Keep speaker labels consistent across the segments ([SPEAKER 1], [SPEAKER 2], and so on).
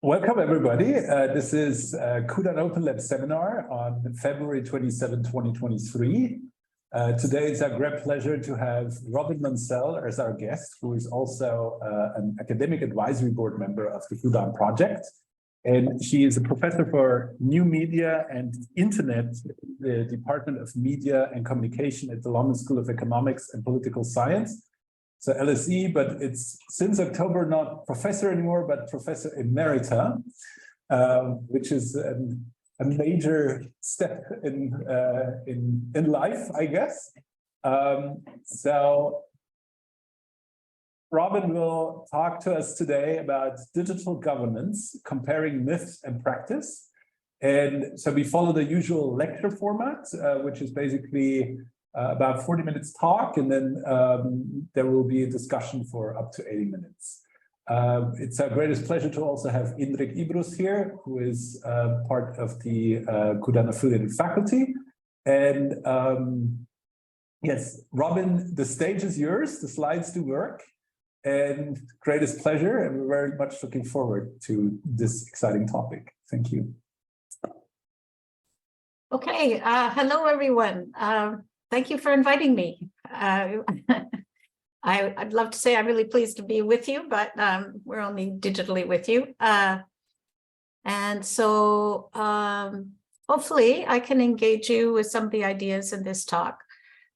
[SPEAKER 1] Welcome, everybody. This is CUDAN Open Lab Seminar on February 27, 2023. Today it's our great pleasure to have Robin Mansell as our guest, who is also an academic advisory board member of the CUDAN project. And she is a professor for new media and internet, the Department of Media and Communication at the London School of Economics and Political Science. So LSE, but it's since October not professor anymore, but Professor Emerita, which is a major step in life, I guess. So Robin will talk to us today about digital governance, comparing myths and practice. And so we follow the usual lecture format, which is basically about 40 minutes talk, and then there will be a discussion for up to 80 minutes. It's our greatest pleasure to also have Indrek Ibrus here, who is part of the CUDAN affiliated faculty. And yes, Robin, the stage is yours, the slides do work, and greatest pleasure, and we're very much looking forward to this exciting topic. Thank you.
[SPEAKER 2] Okay, hello everyone. Thank you for inviting me. I'd love to say I'm really pleased to be with you, but we're only digitally with you. And so hopefully I can engage you with some of the ideas in this talk.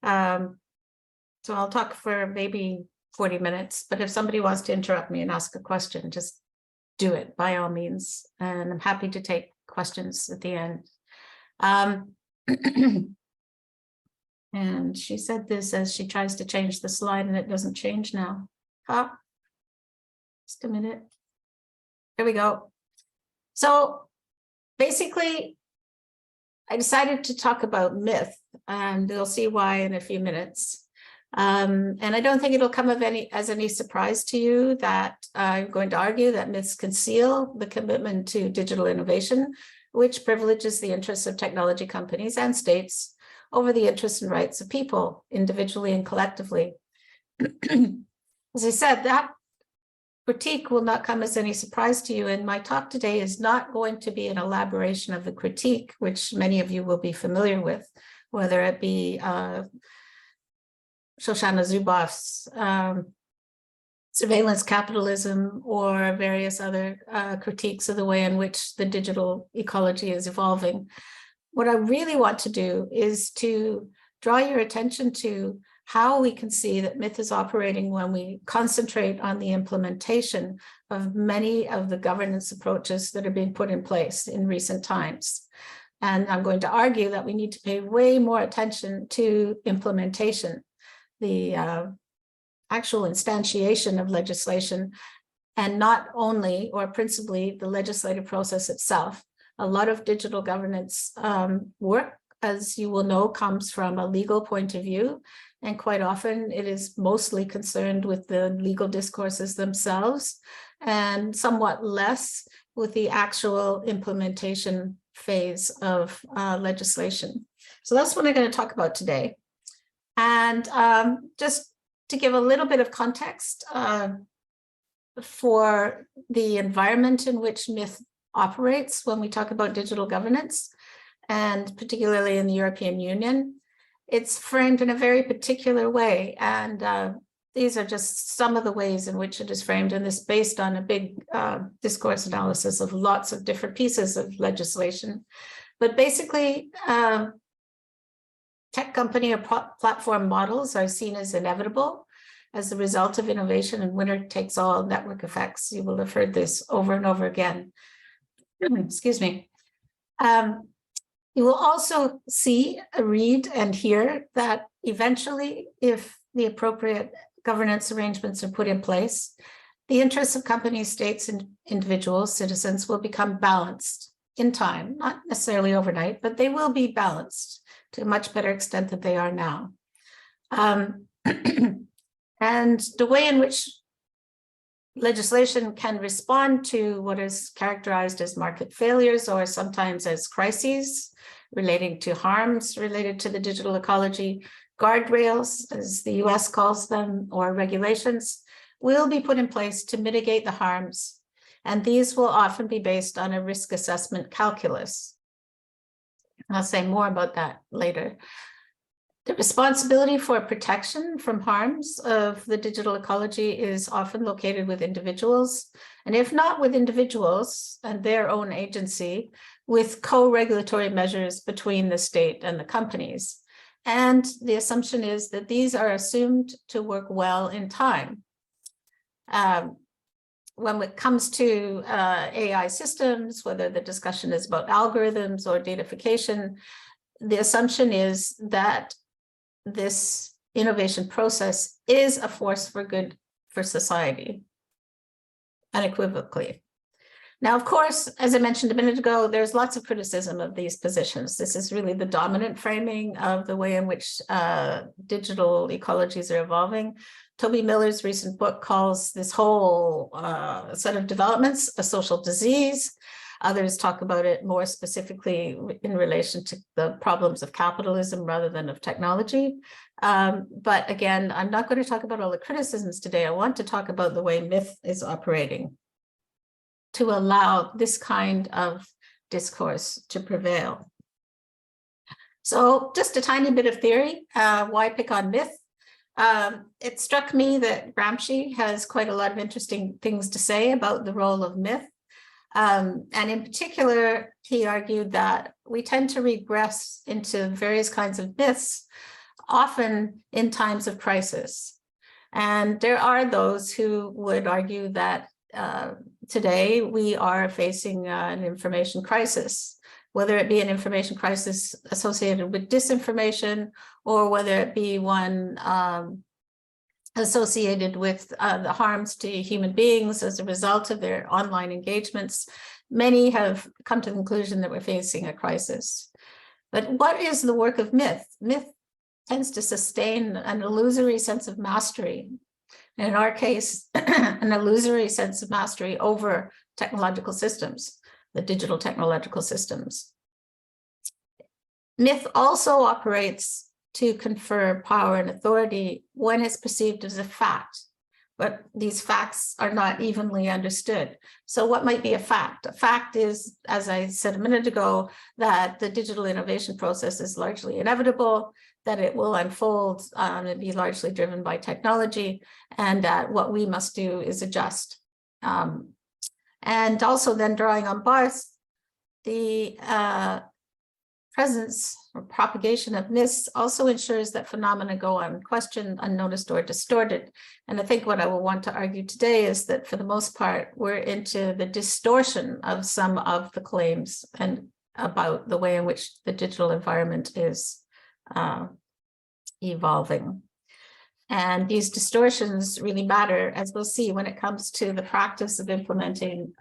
[SPEAKER 2] So I'll talk for maybe 40 minutes, but if somebody wants to interrupt me and ask a question, just do it by all means. And I'm happy to take questions at the end. And she said this as she tries to change the slide and it doesn't change now. Just a minute. There we go. So basically, I decided to talk about myth, and you'll see why in a few minutes. And I don't think it'll come as any surprise to you that I'm going to argue that myths conceal the commitment to digital innovation, which privileges the interests of technology companies and states over the interests and rights of people, individually and collectively. As I said, that critique will not come as any surprise to you, and my talk today is not going to be an elaboration of the critique, which many of you will be familiar with, whether it be Shoshana Zuboff's surveillance capitalism or various other critiques of the way in which the digital ecology is evolving. What I really want to do is to draw your attention to how we can see that myth is operating when we concentrate on the implementation of many of the governance approaches that are being put in place in recent times. And I'm going to argue that we need to pay way more attention to implementation, the actual instantiation of legislation, and not only or principally the legislative process itself. A lot of digital governance work, as you will know, comes from a legal point of view, and quite often it is mostly concerned with the legal discourses themselves and somewhat less with the actual implementation phase of legislation. So that's what I'm going to talk about today. And just to give a little bit of context for the environment in which myth operates when we talk about digital governance, and particularly in the European Union, it's framed in a very particular way. And these are just some of the ways in which it is framed, and this is based on a big discourse analysis of lots of different pieces of legislation. But basically, tech company or platform models are seen as inevitable as a result of innovation and winner-takes-all network effects. You will have heard this over and over again. Excuse me. You will also see, read, and hear that eventually, if the appropriate governance arrangements are put in place, the interests of companies, states, and individuals, citizens will become balanced in time, not necessarily overnight, but they will be balanced to a much better extent than they are now. And the way in which legislation can respond to what is characterized as market failures or sometimes as crises relating to harms related to the digital ecology, guardrails, as the US calls them, or regulations, will be put in place to mitigate the harms And these will often be based on a risk assessment calculus. I'll say more about that later. The responsibility for protection from harms of the digital ecology is often located with individuals, and if not with individuals and their own agency, with co-regulatory measures between the state and the companies. And the assumption is that these are assumed to work well in time. When it comes to AI systems, whether the discussion is about algorithms or datafication, the assumption is that this innovation process is a force for good for society, unequivocally. Now, of course, as I mentioned a minute ago, there's lots of criticism of these positions. This is really the dominant framing of the way in which digital ecologies are evolving. Toby Miller's recent book calls this whole set of developments a social disease. Others talk about it more specifically in relation to the problems of capitalism rather than of technology. But again, I'm not going to talk about all the criticisms today. I want to talk about the way myth is operating to allow this kind of discourse to prevail. So just a tiny bit of theory. Why pick on myth? It struck me that Gramsci has quite a lot of interesting things to say about the role of myth. And in particular, he argued that we tend to regress into various kinds of myths, often in times of crisis. And there are those who would argue that today we are facing an information crisis, whether it be an information crisis associated with disinformation or whether it be one associated with the harms to human beings as a result of their online engagements. Many have come to the conclusion that we're facing a crisis. But what is the work of myth? Myth tends to sustain an illusory sense of mastery. And in our case, an illusory sense of mastery over technological systems, the digital technological systems. Myth also operates to confer power and authority when it's perceived as a fact, but these facts are not evenly understood. So what might be a fact? A fact is, as I said a minute ago, that the digital innovation process is largely inevitable, that it will unfold and be largely driven by technology, and that what we must do is adjust. And also then drawing on Barth, the presence or propagation of myths also ensures that phenomena go unquestioned, unnoticed, or distorted. And I think what I will want to argue today is that for the most part, we're into the distortion of some of the claims and about the way in which the digital environment is evolving. And these distortions really matter, as we'll see, when it comes to the practice of implementing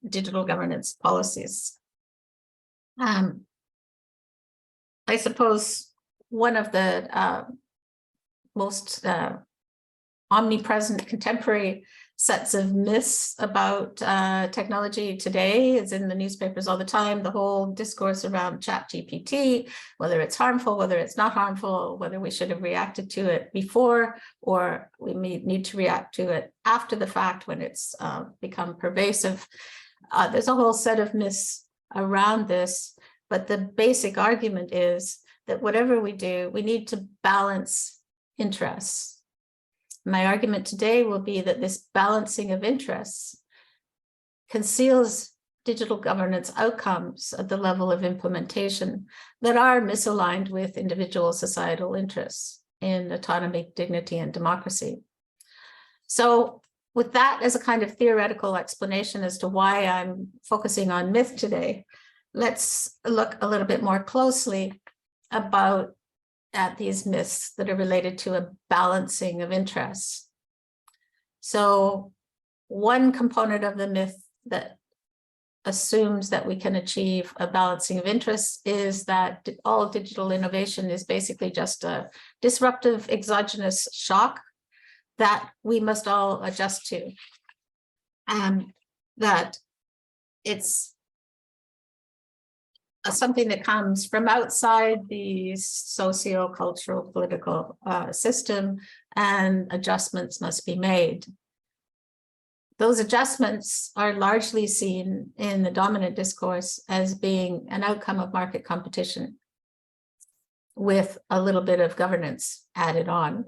[SPEAKER 2] digital governance policies. I suppose one of the most omnipresent contemporary sets of myths about technology today is in the newspapers all the time. The whole discourse around ChatGPT, whether it's harmful, whether it's not harmful, whether we should have reacted to it before, or we may need to react to it after the fact when it's become pervasive. There's a whole set of myths around this. But the basic argument is that whatever we do, we need to balance interests. My argument today will be that this balancing of interests conceals digital governance outcomes at the level of implementation that are misaligned with individual societal interests in autonomy, dignity, and democracy. So with that as a kind of theoretical explanation as to why I'm focusing on myth today, let's look a little bit more closely at these myths that are related to a balancing of interests. So one component of the myth that assumes that we can achieve a balancing of interests is that all digital innovation is basically just a disruptive exogenous shock that we must all adjust to. And that it's something that comes from outside the socio-cultural political system, and adjustments must be made. those adjustments are largely seen in the dominant discourse as being an outcome of market competition with a little bit of governance added on.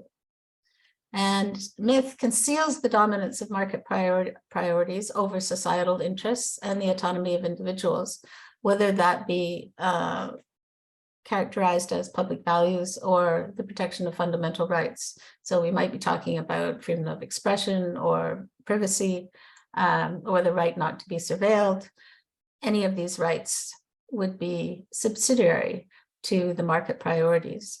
[SPEAKER 2] And myth conceals the dominance of market priorities over societal interests and the autonomy of individuals, whether that be characterized as public values or the protection of fundamental rights. So we might be talking about freedom of expression or privacy, or the right not to be surveilled. Any of these rights would be subsidiary to the market priorities.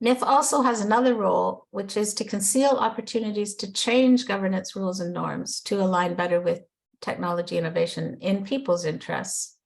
[SPEAKER 2] NIF also has another role, which is to conceal opportunities to change governance rules and norms to align better with technology innovation in people's interests.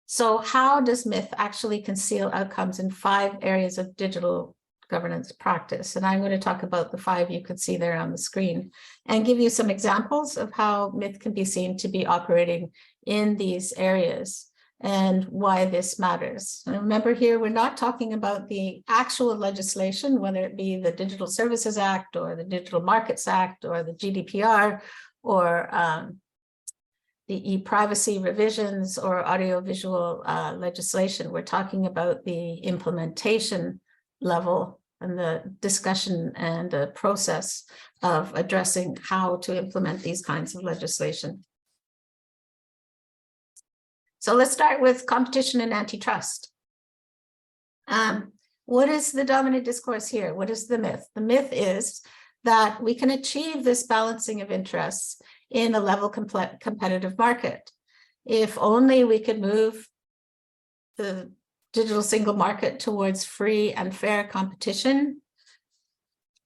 [SPEAKER 2] So how does myth actually conceal outcomes in 5 areas of digital governance practice? And I'm going to talk about the 5 you can see there on the screen and give you some examples of how myth can be seen to be operating in these areas and why this matters. And remember here, we're not talking about the actual legislation, whether it be the Digital Services Act or the Digital Markets Act or the GDPR or the e-privacy revisions or audiovisual legislation. We're talking about the implementation level and the discussion and the process of addressing how to implement these kinds of legislation. So let's start with competition and antitrust. What is the dominant discourse here? What is the myth? The myth is that we can achieve this balancing of interests in a level competitive market. If only we could move the digital single market towards free and fair competition,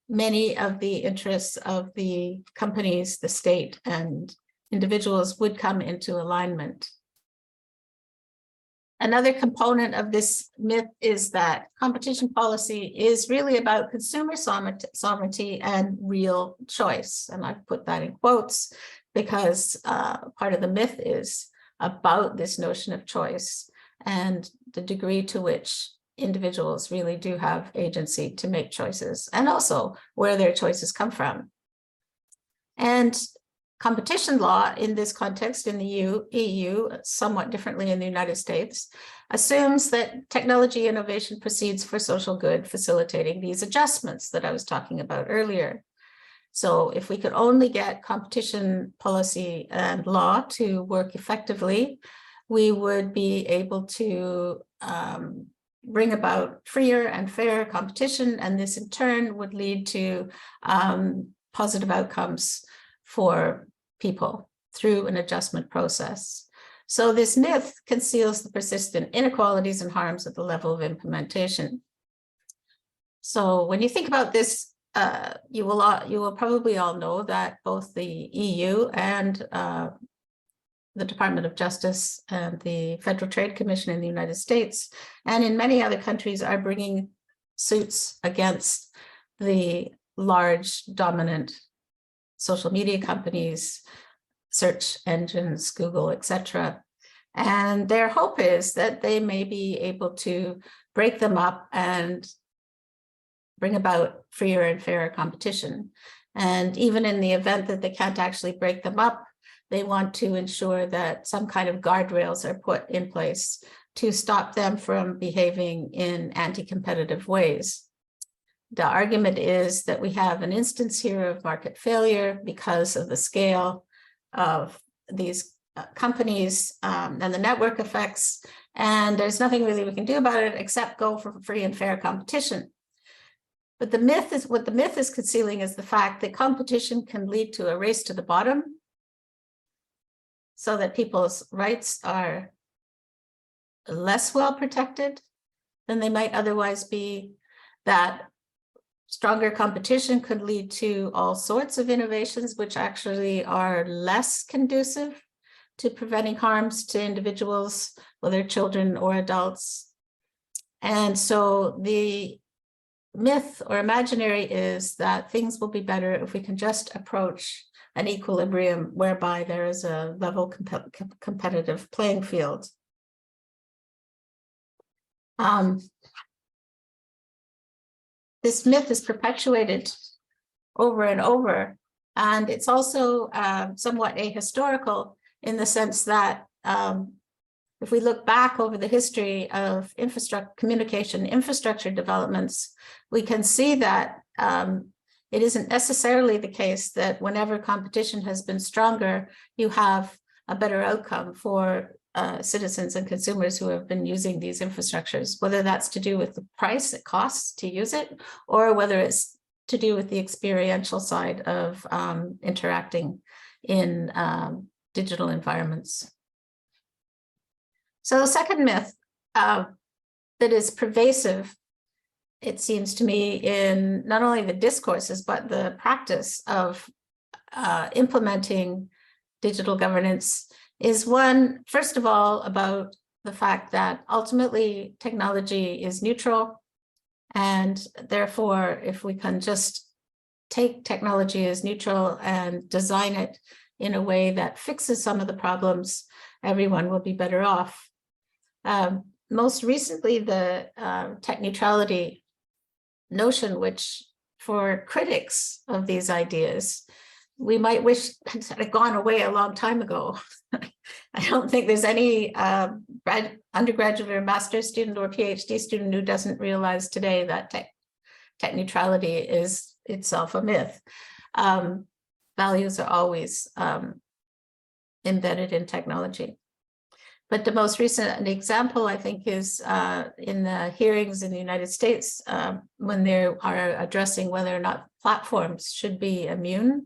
[SPEAKER 2] many of the interests of the companies, the state, and individuals would come into alignment. Another component of this myth is that competition policy is really about consumer sovereignty and real choice. And I've put that in quotes because part of the myth is about this notion of choice and the degree to which individuals really do have agency to make choices and also where their choices come from. And competition law in this context in the EU, somewhat differently in the United States, assumes that technology innovation proceeds for social good, facilitating these adjustments that I was talking about earlier. So if we could only get competition policy and law to work effectively, we would be able to bring about freer and fair competition, and this in turn would lead to positive outcomes for people through an adjustment process. So this myth conceals the persistent inequalities and harms at the level of implementation. So when you think about this, you will probably all know that both the EU and the Department of Justice and the Federal Trade Commission in the United States and in many other countries are bringing suits against the large dominant social media companies, search engines, Google, etc. And their hope is that they may be able to break them up and bring about freer and fairer competition. And even in the event that they can't actually break them up, they want to ensure that some kind of guardrails are put in place to stop them from behaving in anti-competitive ways. The argument is that we have an instance here of market failure because of the scale of these companies and the network effects, and there's nothing really we can do about it except go for free and fair competition. But the myth is, what the myth is concealing is the fact that competition can lead to a race to the bottom so that people's rights are less well protected than they might otherwise be, that stronger competition could lead to all sorts of innovations which actually are less conducive to preventing harms to individuals, whether children or adults. And so the myth or imaginary is that things will be better if we can just approach an equilibrium whereby there is a level competitive playing field. This myth is perpetuated over and over. And it's also somewhat ahistorical in the sense that if we look back over the history of communication infrastructure developments, we can see that it isn't necessarily the case that whenever competition has been stronger, you have a better outcome for citizens and consumers who have been using these infrastructures, whether that's to do with the price it costs to use it, or whether it's to do with the experiential side of interacting in digital environments. So the second myth that is pervasive, it seems to me, in not only the discourses, but the practice of implementing digital governance is one, first of all, about the fact that ultimately technology is neutral. And therefore, if we can just take technology as neutral and design it in a way that fixes some of the problems, everyone will be better off. Most recently, the tech neutrality notion, which for critics of these ideas, we might wish had gone away a long time ago. I don't think there's any undergraduate or master's student or PhD student who doesn't realize today that tech neutrality is itself a myth. Values are always embedded in technology. But the most recent example, I think, is in the hearings in the United States when they are addressing whether or not platforms should be immune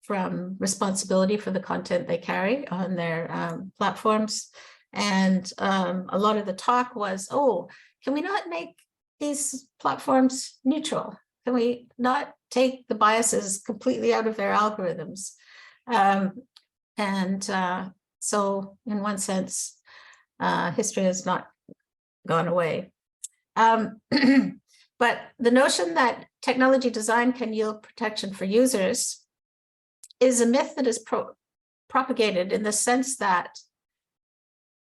[SPEAKER 2] from responsibility for the content they carry on their platforms. And a lot of the talk was, oh, can we not make these platforms neutral? Can we not take the biases completely out of their algorithms? So in one sense, history has not gone away. But the notion that technology design can yield protection for users is a myth that is propagated in the sense that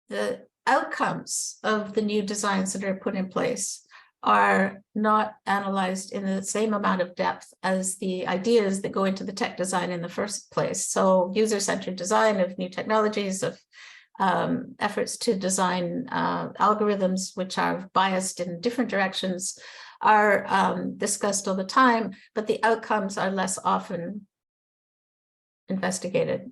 [SPEAKER 2] the outcomes of the new designs that are put in place are not analyzed in the same amount of depth as the ideas that go into the tech design in the first place. So user-centered design of new technologies, of efforts to design algorithms which are biased in different directions are discussed all the time, but the outcomes are less often investigated.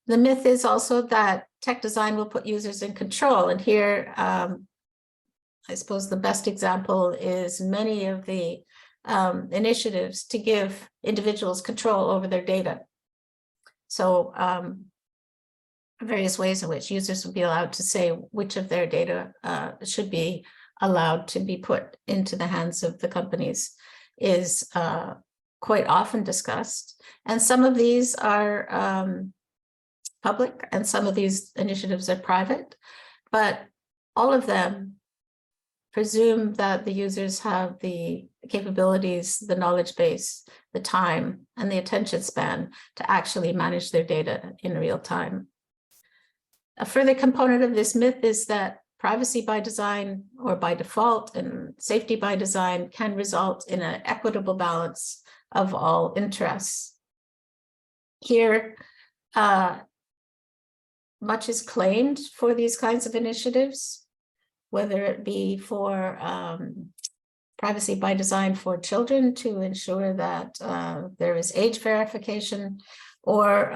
[SPEAKER 2] The myth is also that tech design will put users in control. And here, I suppose the best example is many of the initiatives to give individuals control over their data. So various ways in which users will be allowed to say which of their data should be allowed to be put into the hands of the companies is quite often discussed. And some of these are public and some of these initiatives are private, but all of them presume that the users have the capabilities, the knowledge base, the time, and the attention span to actually manage their data in real time. A further component of this myth is that privacy by design or by default and safety by design can result in an equitable balance of all interests. Here, much is claimed for these kinds of initiatives, whether it be for privacy by design for children to ensure that there is age verification, or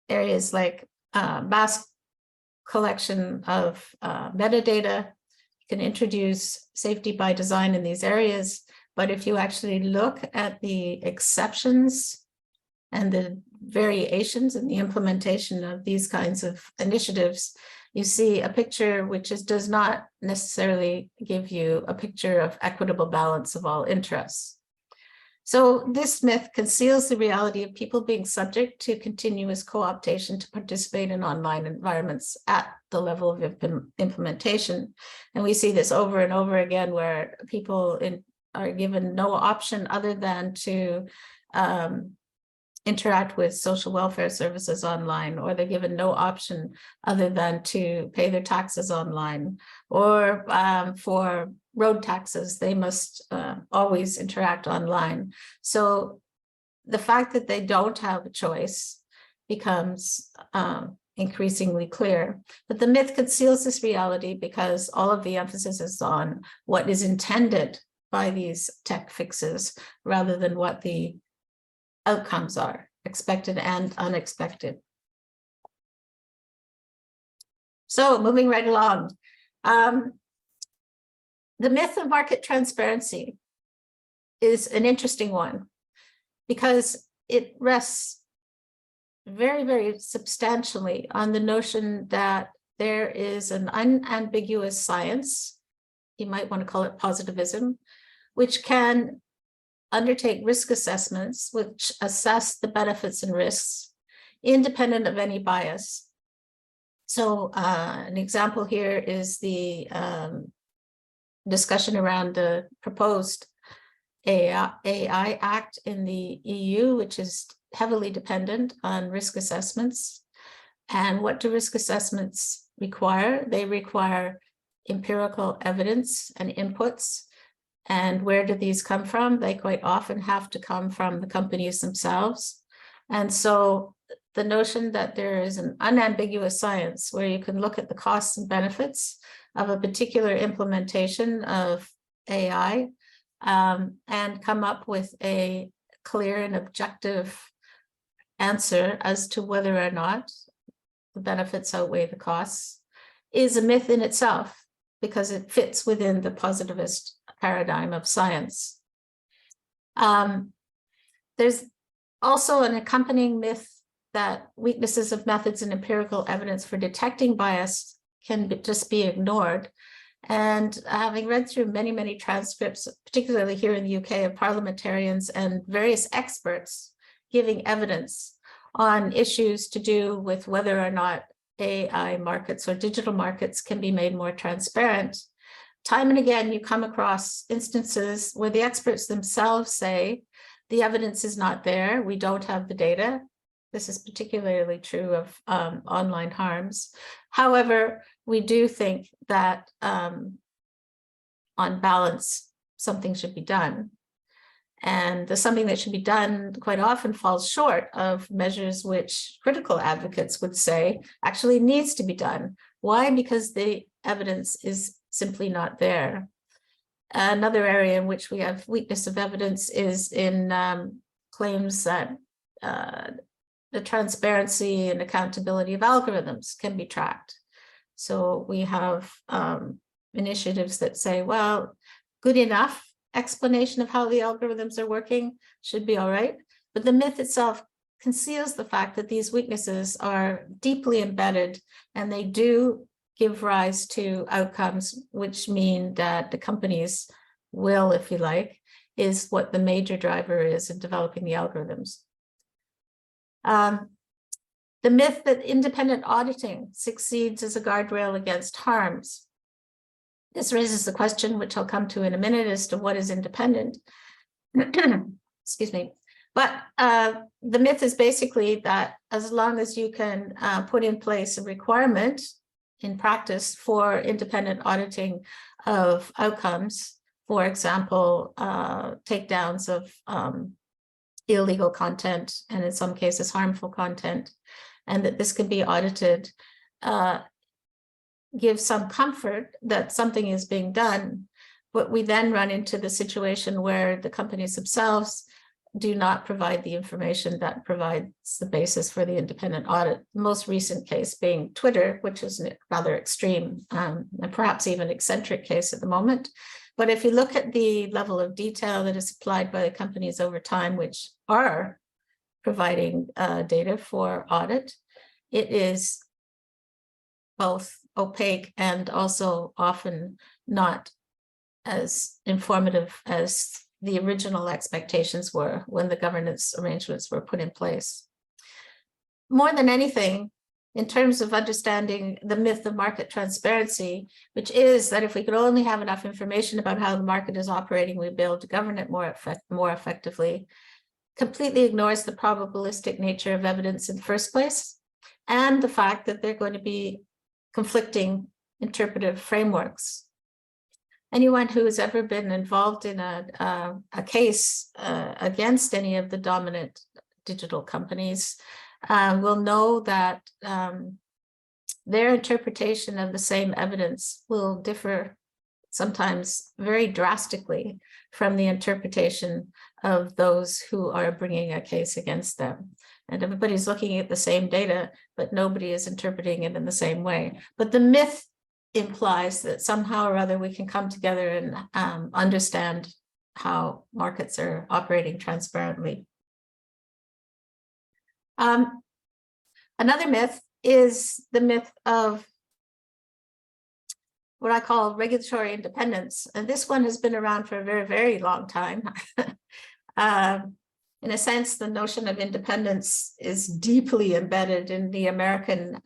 [SPEAKER 2] areas like mass collection of metadata. You can introduce safety by design in these areas, but if you actually look at the exceptions and the variations in the implementation of these kinds of initiatives, you see a picture which does not necessarily give you a picture of equitable balance of all interests. So this myth conceals the reality of people being subject to continuous co-optation to participate in online environments at the level of implementation. And we see this over and over again, where people are given no option other than to interact with social welfare services online, or they're given no option other than to pay their taxes online, or for road taxes, they must always interact online. So the fact that they don't have a choice becomes increasingly clear. But the myth conceals this reality because all of the emphasis is on what is intended by these tech fixes rather than what the outcomes are, expected and unexpected. So moving right along, the myth of market transparency is an interesting one because it rests very, very substantially on the notion that there is an unambiguous science, you might want to call it positivism, which can undertake risk assessments, which assess the benefits and risks independent of any bias. So an example here is the discussion around the proposed AI Act in the EU, which is heavily dependent on risk assessments. And what do risk assessments require? They require empirical evidence and inputs. And where do these come from? They quite often have to come from the companies themselves. And so the notion that there is an unambiguous science where you can look at the costs and benefits of a particular implementation of AI and come up with a clear and objective answer as to whether or not the benefits outweigh the costs is a myth in itself, because it fits within the positivist paradigm of science. There's also an accompanying myth that weaknesses of methods and empirical evidence for detecting bias can just be ignored. And having read through many, many transcripts, particularly here in the UK, of parliamentarians and various experts giving evidence on issues to do with whether or not AI markets or digital markets can be made more transparent, time and again, you come across instances where the experts themselves say, the evidence is not there, we don't have the data. This is particularly true of online harms. However, we do think that on balance, something should be done. And the something that should be done quite often falls short of measures which critical advocates would say actually needs to be done. Why? Because the evidence is simply not there. Another area in which we have weakness of evidence is in claims that the transparency and accountability of algorithms can be tracked. So we have initiatives that say, well, good enough explanation of how the algorithms are working should be all right. But the myth itself conceals the fact that these weaknesses are deeply embedded, and they do give rise to outcomes which mean that the company's will, if you like, is what the major driver is in developing the algorithms. The myth that independent auditing succeeds as a guardrail against harms. This raises the question, which I'll come to in a minute, as to what is independent. Excuse me. But the myth is basically that as long as you can put in place a requirement in practice for independent auditing of outcomes, for example, takedowns of illegal content, and in some cases harmful content, and that this can be audited, give some comfort that something is being done. But we then run into the situation where the companies themselves do not provide the information that provides the basis for the independent audit. The most recent case being Twitter, which is a rather extreme and perhaps even eccentric case at the moment. But if you look at the level of detail that is supplied by the companies over time, which are providing data for audit, it is both opaque and also often not as informative as the original expectations were when the governance arrangements were put in place. More than anything, in terms of understanding the myth of market transparency, which is that if we could only have enough information about how the market is operating, we'd be able to govern it more effectively. completely ignores the probabilistic nature of evidence in the first place, and the fact that they're going to be conflicting interpretive frameworks. Anyone who has ever been involved in a case against any of the dominant digital companies will know that their interpretation of the same evidence will differ sometimes very drastically from the interpretation of those who are bringing a case against them. And everybody's looking at the same data, but nobody is interpreting it in the same way. But the myth implies that somehow or other we can come together and understand how markets are operating transparently. Another myth is the myth of what I call regulatory independence. And this one has been around for a very, very long time. In a sense, the notion of independence is deeply embedded in the American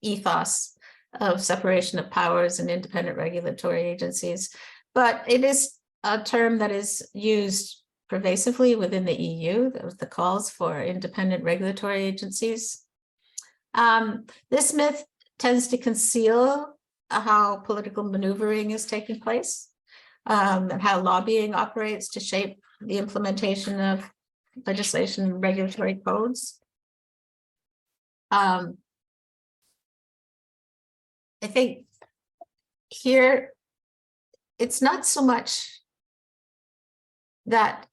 [SPEAKER 2] ethos of separation of powers and independent regulatory agencies. But it is a term that is used pervasively within the EU, the calls for independent regulatory agencies. This myth tends to conceal how political maneuvering is taking place, and how lobbying operates to shape the implementation of legislation and regulatory codes. I think here, it's not so much that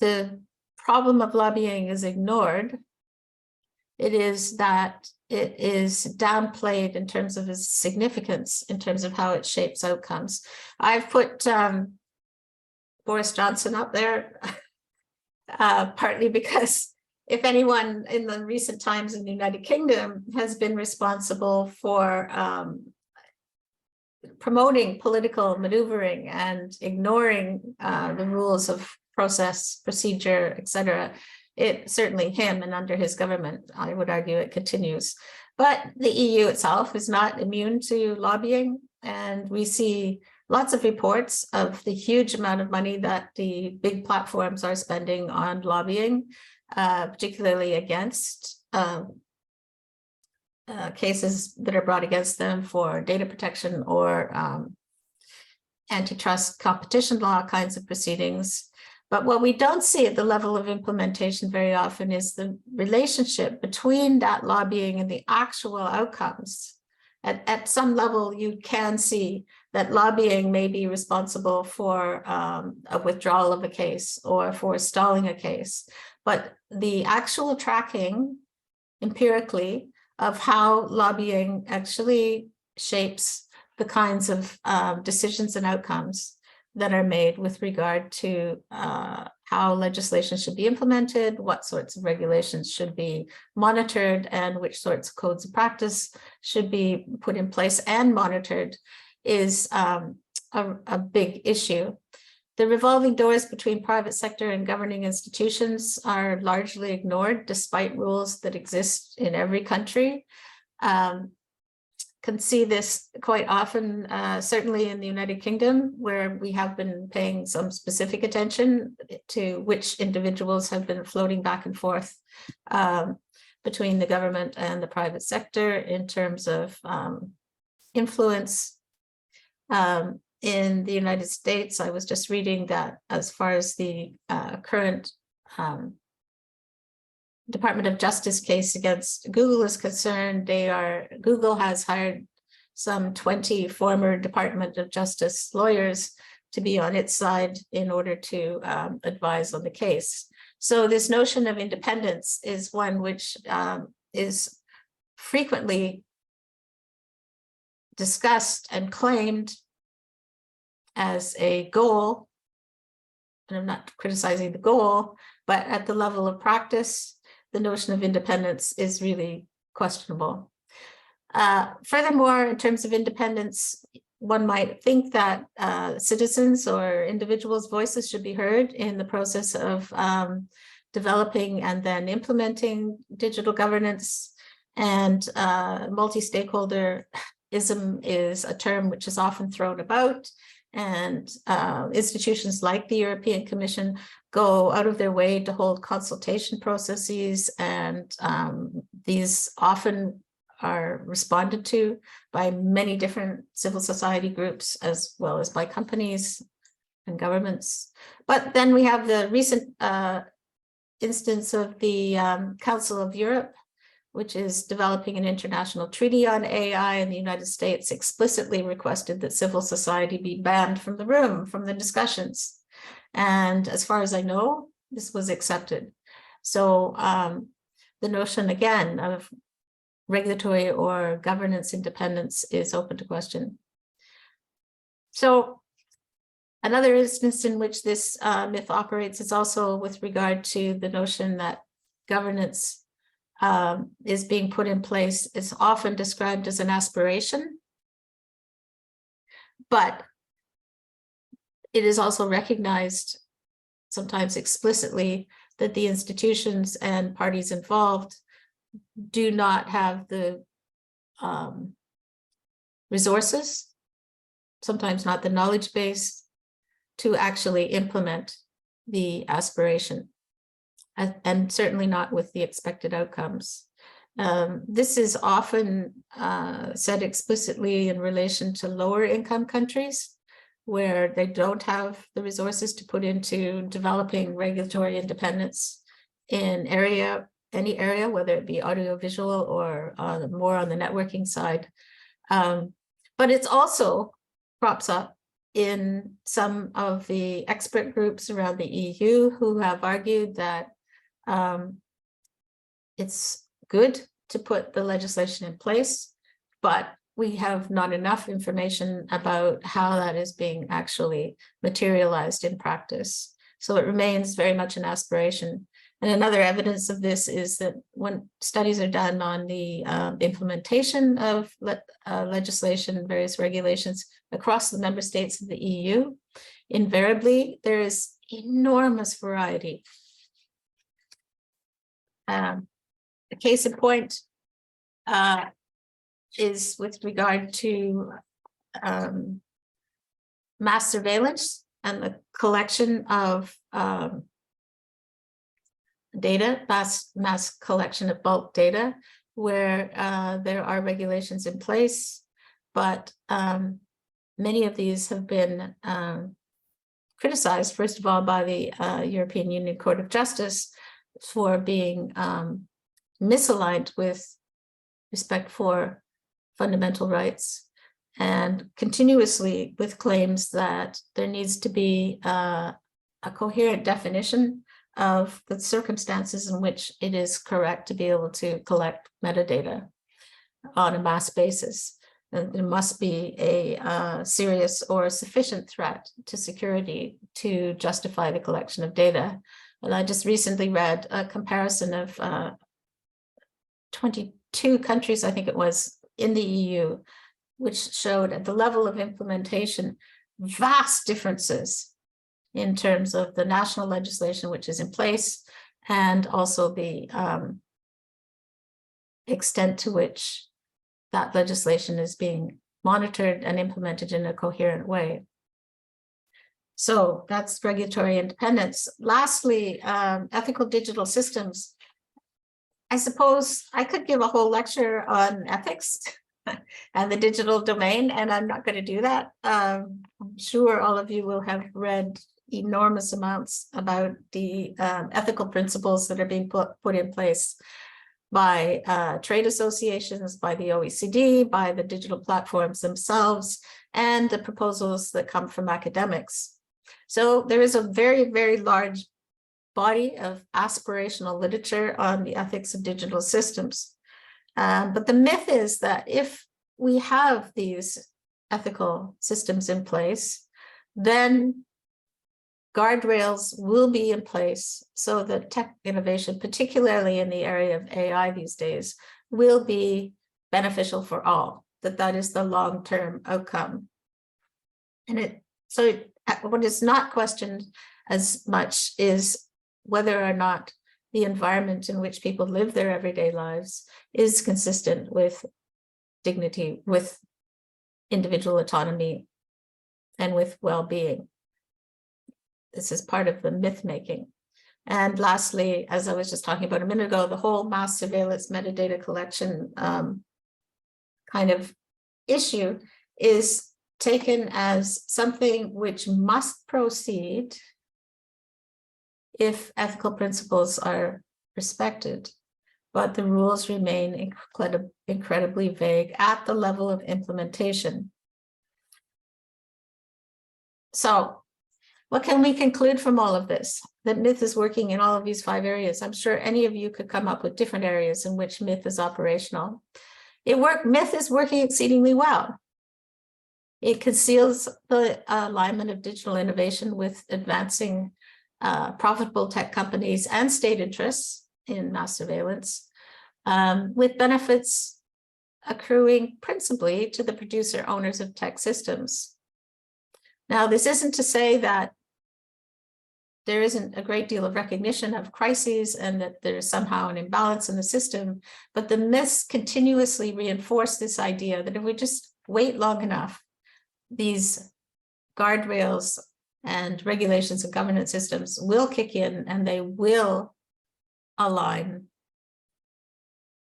[SPEAKER 2] the problem of lobbying is ignored. It is that it is downplayed in terms of its significance, in terms of how it shapes outcomes. I've put Boris Johnson up there, partly because if anyone in the recent times in the United Kingdom has been responsible for promoting political maneuvering and ignoring the rules of process, procedure, etc., it's certainly him, and under his government, I would argue it continues. But the EU itself is not immune to lobbying, and we see lots of reports of the huge amount of money that the big platforms are spending on lobbying, particularly against cases that are brought against them for data protection or antitrust competition law kinds of proceedings. But what we don't see at the level of implementation very often is the relationship between that lobbying and the actual outcomes. At some level, you can see that lobbying may be responsible for a withdrawal of a case or for stalling a case, but the actual tracking empirically of how lobbying actually shapes the kinds of decisions and outcomes that are made with regard to how legislation should be implemented, what sorts of regulations should be monitored, and which sorts of codes of practice should be put in place and monitored is a big issue. The revolving doors between private sector and governing institutions are largely ignored, despite rules that exist in every country. Can see this quite often, certainly in the United Kingdom, where we have been paying some specific attention to which individuals have been floating back and forth between the government and the private sector in terms of influence. In the United States, I was just reading that as far as the current Department of Justice case against Google is concerned, Google has hired some 20 former Department of Justice lawyers to be on its side in order to advise on the case. So this notion of independence is one which is frequently discussed and claimed as a goal, and I'm not criticizing the goal, but at the level of practice, the notion of independence is really questionable. Furthermore, in terms of independence, one might think that citizens or individuals' voices should be heard in the process of developing and then implementing digital governance. And multi-stakeholderism is a term which is often thrown about And institutions like the European Commission go out of their way to hold consultation processes, and these often are responded to by many different civil society groups as well as by companies and governments. But then we have the recent instance of the Council of Europe, which is developing an international treaty on AI, and the United States explicitly requested that civil society be banned from the room, from the discussions. And as far as I know, this was accepted. So the notion, again, of regulatory or governance independence is open to question. So another instance in which this myth operates is also with regard to the notion that governance is being put in place. It's often described as an aspiration, but it is also recognized, sometimes explicitly, that the institutions and parties involved do not have the resources, sometimes not the knowledge base, to actually implement the aspiration, and certainly not with the expected outcomes. This is often said explicitly in relation to lower income countries, where they don't have the resources to put into developing regulatory independence in any area, whether it be audiovisual or more on the networking side. But it's also crops up in some of the expert groups around the EU who have argued that it's good to put the legislation in place, but we have not enough information about how that is being actually materialized in practice. So it remains very much an aspiration. And another evidence of this is that when studies are done on the implementation of legislation, various regulations across the member states of the EU, invariably there is enormous variety. A case in point is with regard to mass surveillance and the collection of data, mass collection of bulk data, where there are regulations in place, but many of these have been criticized, first of all, by the European Union Court of Justice for being misaligned with respect for fundamental rights, and continuously with claims that there needs to be a coherent definition of the circumstances in which it is correct to be able to collect metadata on a mass basis. And there must be a serious or sufficient threat to security to justify the collection of data. And I just recently read a comparison of 22 countries, I think it was, in the EU, which showed at the level of implementation vast differences in terms of the national legislation which is in place, and also the extent to which that legislation is being monitored and implemented in a coherent way. So that's regulatory independence. Lastly, ethical digital systems. I suppose I could give a whole lecture on ethics and the digital domain, and I'm not going to do that. I'm sure all of you will have read enormous amounts about the ethical principles that are being put in place by trade associations, by the OECD, by the digital platforms themselves, and the proposals that come from academics. So there is a very, very large body of aspirational literature on the ethics of digital systems. But the myth is that if we have these ethical systems in place, then guardrails will be in place so that tech innovation, particularly in the area of AI these days, will be beneficial for all, that is the long-term outcome. And what is not questioned as much is whether or not the environment in which people live their everyday lives is consistent with dignity, with individual autonomy, and with well-being. This is part of the myth making. And lastly, as I was just talking about a minute ago, the whole mass surveillance metadata collection kind of issue is taken as something which must proceed if ethical principles are respected, but the rules remain incredibly vague at the level of implementation. So what can we conclude from all of this? That myth is working in all of these 5 areas. I'm sure any of you could come up with different areas in which myth is operational. Myth is working exceedingly well. It conceals the alignment of digital innovation with advancing profitable tech companies and state interests in mass surveillance, with benefits accruing principally to the producer owners of tech systems. Now, this isn't to say that there isn't a great deal of recognition of crises and that there is somehow an imbalance in the system, but the myths continuously reinforce this idea that if we just wait long enough, these guardrails and regulations and governance systems will kick in and they will align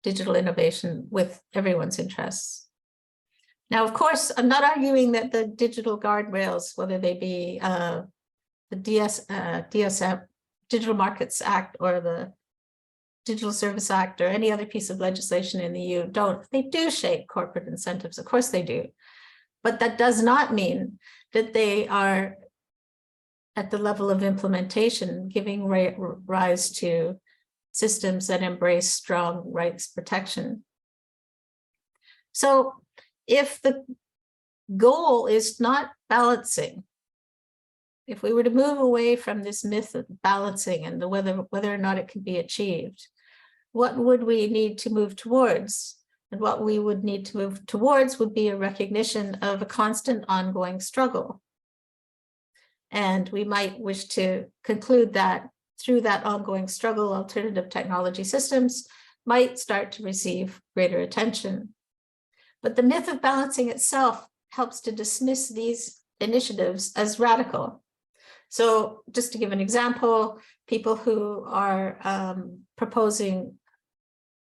[SPEAKER 2] digital innovation with everyone's interests. Now, of course, I'm not arguing that the digital guardrails, whether they be the DSM, Digital Markets Act, or the Digital Service Act, or any other piece of legislation in the EU, they do shape corporate incentives. Of course they do. But that does not mean that they are at the level of implementation, giving rise to systems that embrace strong rights protection. So if the goal is not balancing, if we were to move away from this myth of balancing and whether or not it can be achieved, what would we need to move towards? And what we would need to move towards would be a recognition of a constant ongoing struggle. And we might wish to conclude that through that ongoing struggle, alternative technology systems might start to receive greater attention. But the myth of balancing itself helps to dismiss these initiatives as radical. So just to give an example, people who are proposing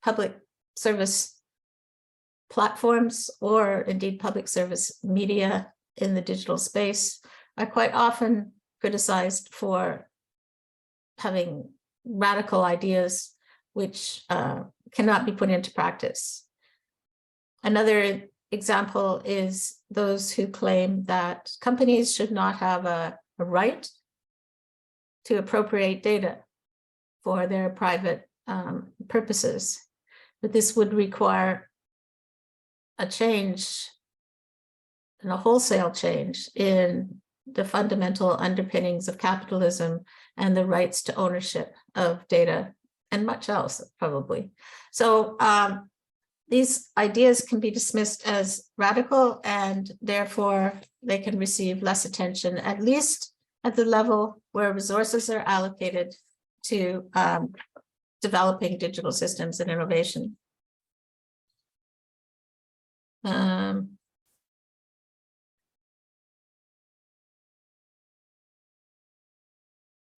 [SPEAKER 2] public service platforms or indeed public service media in the digital space are quite often criticized for having radical ideas which cannot be put into practice. Another example is those who claim that companies should not have a right to appropriate data for their private purposes, but this would require a change and a wholesale change in the fundamental underpinnings of capitalism and the rights to ownership of data and much else, probably. So these ideas can be dismissed as radical, and therefore they can receive less attention, at least at the level where resources are allocated to developing digital systems and innovation.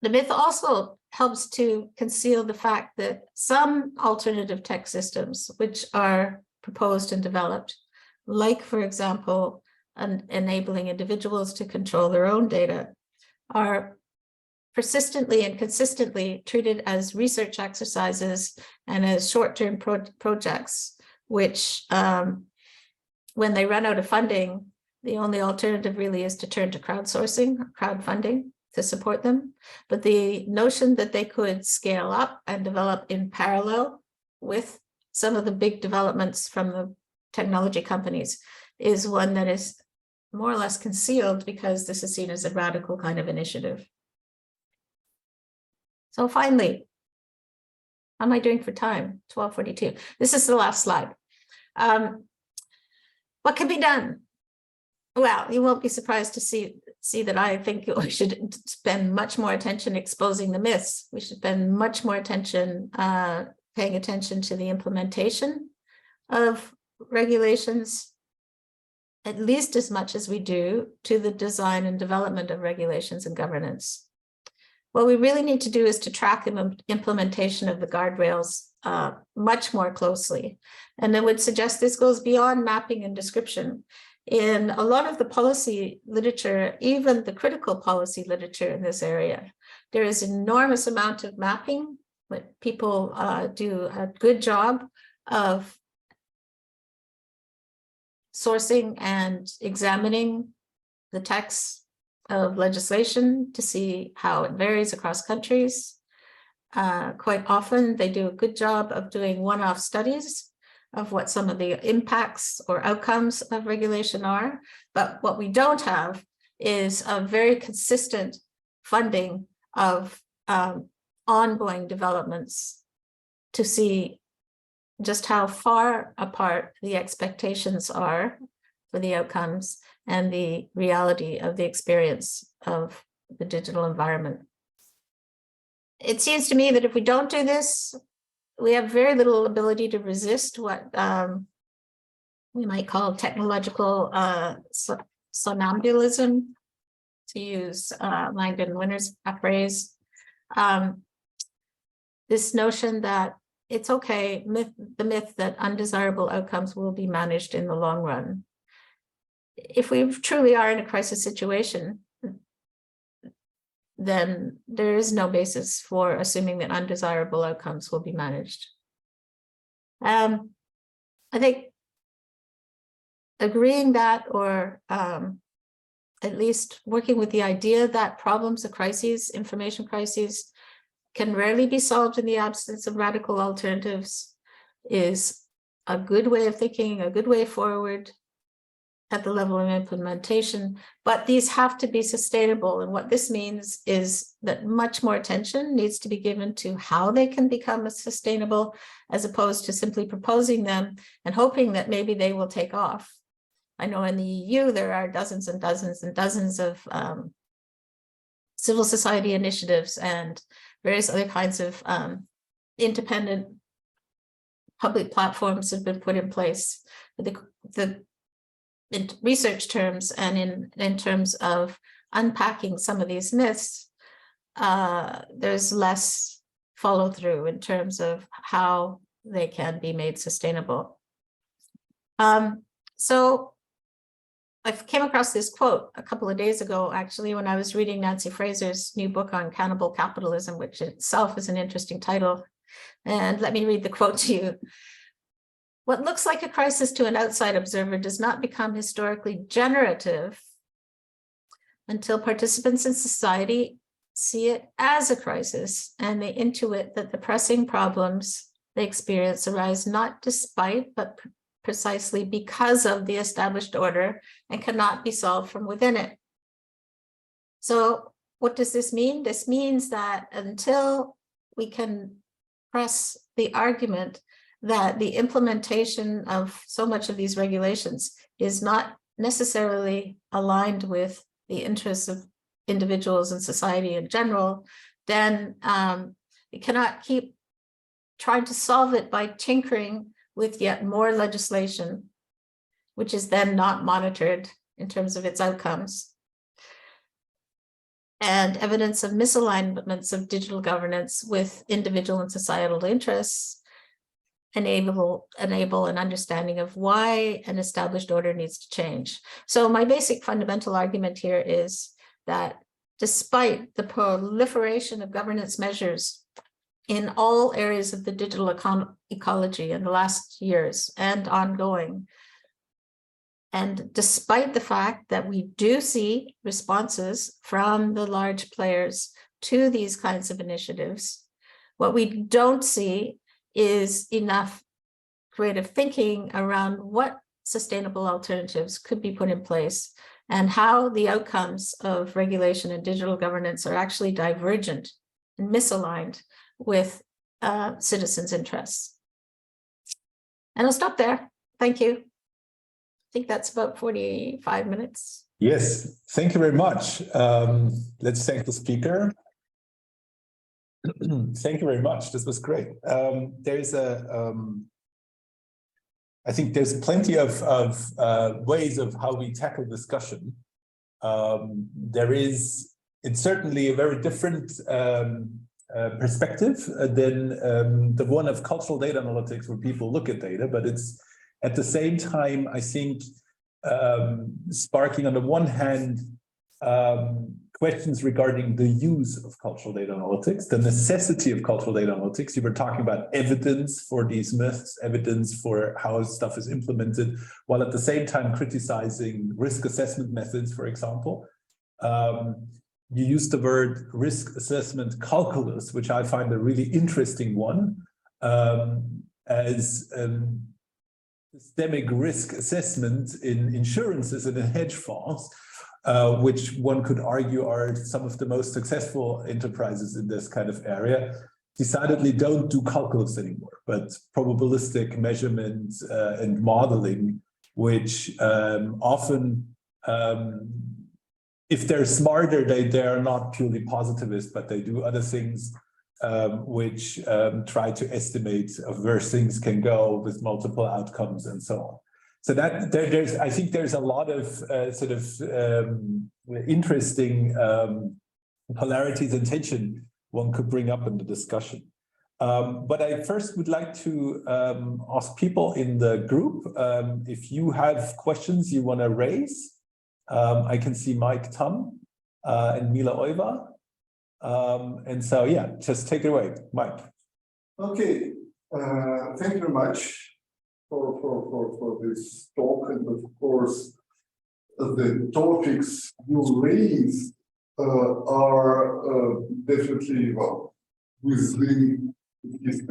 [SPEAKER 2] The myth also helps to conceal the fact that some alternative tech systems, which are proposed and developed, like, for example, enabling individuals to control their own data, are persistently and consistently treated as research exercises and as short-term projects, which, when they run out of funding, the only alternative really is to turn to crowdsourcing, crowdfunding, to support them. But the notion that they could scale up and develop in parallel with some of the big developments from the technology companies is one that is more or less concealed because this is seen as a radical kind of initiative. So finally, how am I doing for time? 12:42. This is the last slide. What can be done? Well, you won't be surprised to see that I think we should spend much more attention exposing the myths. We should spend much more attention paying attention to the implementation of regulations at least as much as we do to the design and development of regulations and governance. What we really need to do is to track implementation of the guardrails much more closely. And I would suggest this goes beyond mapping and description. In a lot of the policy literature, even the critical policy literature in this area, there is enormous amount of mapping, but people do a good job of sourcing and examining the text of legislation to see how it varies across countries. Quite often, they do a good job of doing one-off studies of what some of the impacts or outcomes of regulation are. But what we don't have is a very consistent funding of ongoing developments to see just how far apart the expectations are for the outcomes and the reality of the experience of the digital environment. It seems to me that if we don't do this, we have very little ability to resist what we might call technological somnambulism, to use Langdon Winter's phrase. This notion that it's okay, the myth that undesirable outcomes will be managed in the long run. If we truly are in a crisis situation, then there is no basis for assuming that undesirable outcomes will be managed. I think agreeing that, or at least working with the idea that problems of crises, information crises, can rarely be solved in the absence of radical alternatives is a good way of thinking, a good way forward at the level of implementation, but these have to be sustainable. And what this means is that much more attention needs to be given to how they can become sustainable, as opposed to simply proposing them and hoping that maybe they will take off. I know in the EU, there are dozens and dozens and dozens of civil society initiatives and various other kinds of independent public platforms have been put in place. In research terms and in terms of unpacking some of these myths, there's less follow through in terms of how they can be made sustainable. So I came across this quote a couple of days ago, actually, when I was reading Nancy Fraser's new book on cannibal capitalism, which itself is an interesting title. And let me read the quote to you. What looks like a crisis to an outside observer does not become historically generative until participants in society see it as a crisis and they intuit that the pressing problems they experience arise not despite, but precisely because of the established order and cannot be solved from within it. So what does this mean? This means that until we can press the argument that the implementation of so much of these regulations is not necessarily aligned with the interests of individuals and society in general, then we cannot keep trying to solve it by tinkering with yet more legislation, which is then not monitored in terms of its outcomes. And evidence of misalignments of digital governance with individual and societal interests enable an understanding of why an established order needs to change. So my basic fundamental argument here is that despite the proliferation of governance measures in all areas of the digital ecology in the last years and ongoing, and despite the fact that we do see responses from the large players to these kinds of initiatives, what we don't see is enough creative thinking around what sustainable alternatives could be put in place and how the outcomes of regulation and digital governance are actually divergent and misaligned with citizens' interests. And I'll stop there. Thank you. I think that's about 45 minutes.
[SPEAKER 1] Yes, thank you very much. Let's thank the speaker. Thank you very much. This was great. There is a I think there's plenty of ways of how we tackle discussion. It's certainly a very different perspective than the one of cultural data analytics, where people look at data, but it's at the same time, I think, sparking on the one hand questions regarding the use of cultural data analytics, the necessity of cultural data analytics. You were talking about evidence for these myths, evidence for how stuff is implemented, while at the same time criticizing risk assessment methods, for example. You used the word risk assessment calculus, which I find a really interesting one, as systemic risk assessment in insurances and in hedge funds, which one could argue are some of the most successful enterprises in this kind of area, decidedly don't do calculus anymore, but probabilistic measurement and modeling, which often, if they're smarter, they are not purely positivist, but they do other things which try to estimate of where things can go with multiple outcomes and so on. So that I think there's a lot of sort of interesting polarities and tension one could bring up in the discussion. But I first would like to ask people in the group if you have questions you want to raise. I can see Mike Tum and Mila Oiva. And so, yeah, just take it away, Mike.
[SPEAKER 3] Okay, thank you very much for this talk, and of course the topics you raise are definitely, well, within this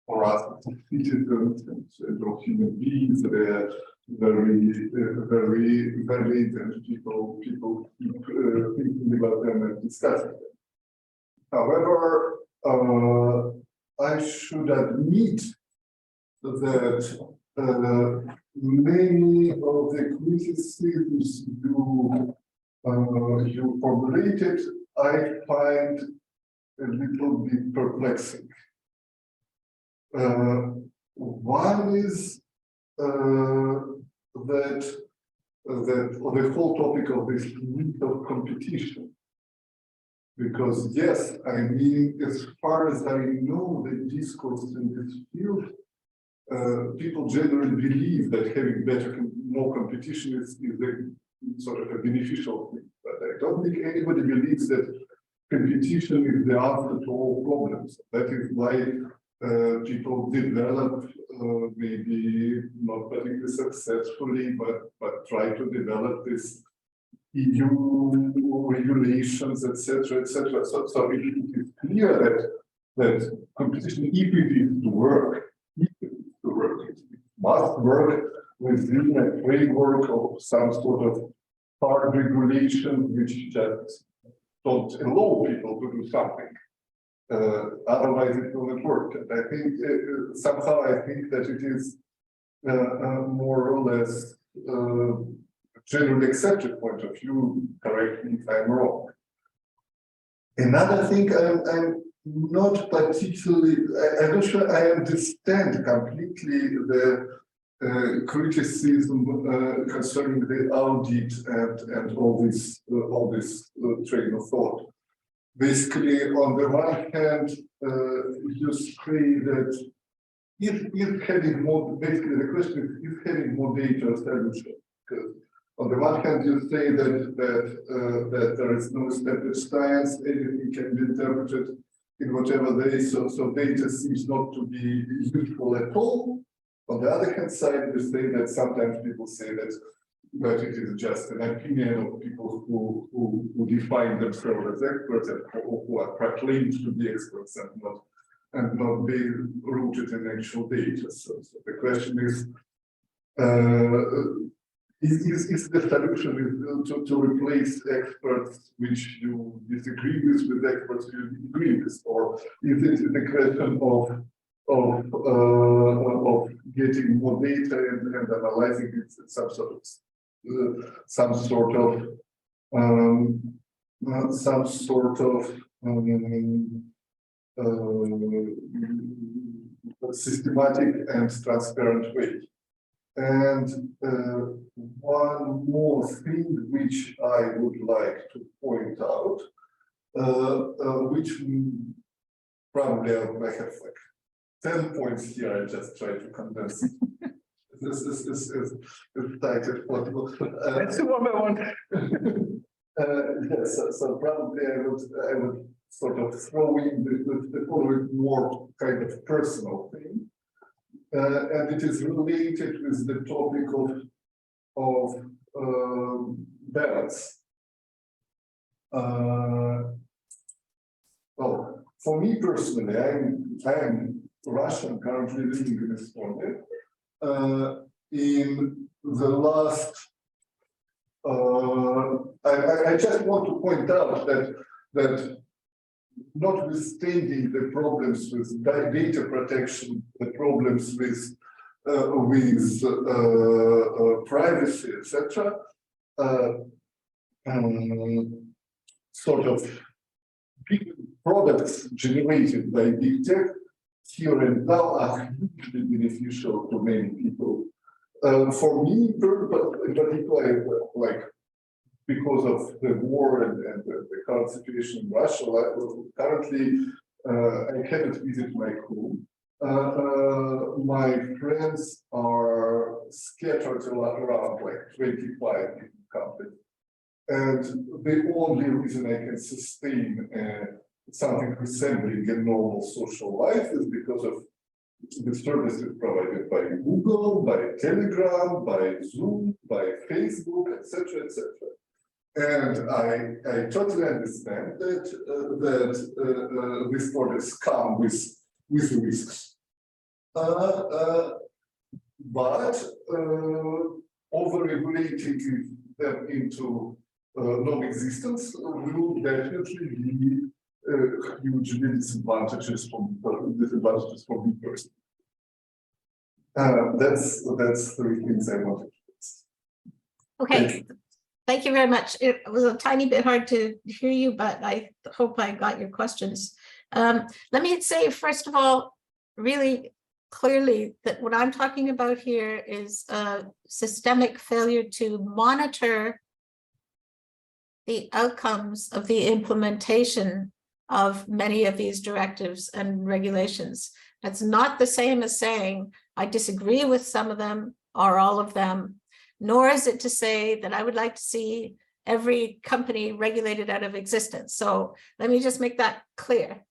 [SPEAKER 3] for us citizens and human beings. They're very valid, and people keep thinking about them and discussing them. However, I should admit that many of the criticisms you formulated, I find a little bit perplexing. One is that the whole topic of this myth of competition. Because yes, I mean, as far as I know, the discourse in this field, people generally believe that having more competition is a sort of a beneficial thing. But I don't think anybody believes that competition is the answer to all problems. That is why people develop, maybe not particularly successfully, but try to develop this EU regulations, etc., etc. So it is clear that competition, if it is to work, it must work within a framework of some sort of hard regulation, which just don't allow people to do something. Otherwise, it will not work. And I think somehow that it is more or less generally accepted point of view. Correct me if I'm wrong. Another thing, I'm not particularly. I'm not sure I understand completely the criticism concerning the audit and all this train of thought. Basically, on the one hand, you say that if having more, basically the question is having more data established. Because on the one hand, you say that there is no established science, anything can be interpreted in whatever way, so data seems not to be useful at all. On the other hand side, you say that sometimes people say that it is just an opinion of people who define themselves as experts and who are proclaimed to be experts and not be rooted in actual data. So the question is the solution to replace experts which you disagree with experts you agree with, or is it the question of getting more data and analyzing it in some sort of systematic and transparent way. And one more thing which I would like to point out, which probably I have like 10 points here. I just try to condense it. This is as tight as possible.
[SPEAKER 1] Let's do one by one.
[SPEAKER 3] Yes, so probably I would sort of throw in the following more kind of personal thing, and it is related with the topic of balance. Well, for me personally, I'm Russian, currently living in Estonia. In the last, I just want to point out that notwithstanding the problems with data protection, the problems with privacy, etc., sort of big products generated by big tech here and now are hugely beneficial to many people. For me, particularly, like because of the war and the current situation in Russia, currently I cannot visit my home. My friends are scattered around like 25 different countries. And the only reason I can sustain something resembling a normal social life is because of the services provided by Google, by Telegram, by Zoom, by Facebook, etc., etc. And I totally understand that these products come with risks, but over-regulating them into non-existence will definitely be hugely disadvantages for me personally. That's three things I wanted to say.
[SPEAKER 2] Okay, thank you very much. It was a tiny bit hard to hear you, but I hope I got your questions. Let me say, first of all, really clearly that what I'm talking about here is a systemic failure to monitor the outcomes of the implementation of many of these directives and regulations. That's not the same as saying I disagree with some of them or all of them, nor is it to say that I would like to see every company regulated out of existence. So let me just make that clear.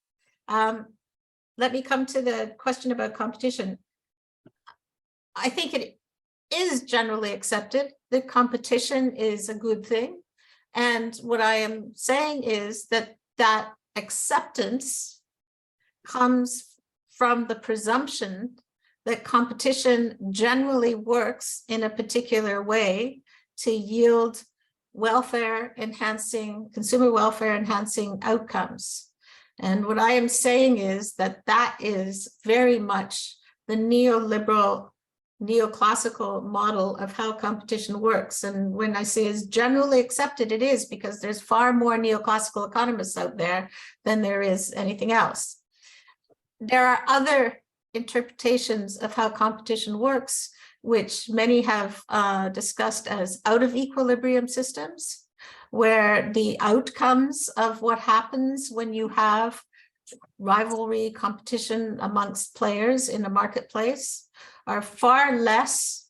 [SPEAKER 2] Let me come to the question about competition. I think it is generally accepted that competition is a good thing. And what I am saying is that that acceptance comes from the presumption that competition generally works in a particular way to yield welfare enhancing, consumer welfare enhancing outcomes. And what I am saying is that that is very much the neoliberal, neoclassical model of how competition works. And when I say is generally accepted, it is because there's far more neoclassical economists out there than there is anything else. There are other interpretations of how competition works, which many have discussed as out of equilibrium systems, where the outcomes of what happens when you have rivalry, competition amongst players in a marketplace are far less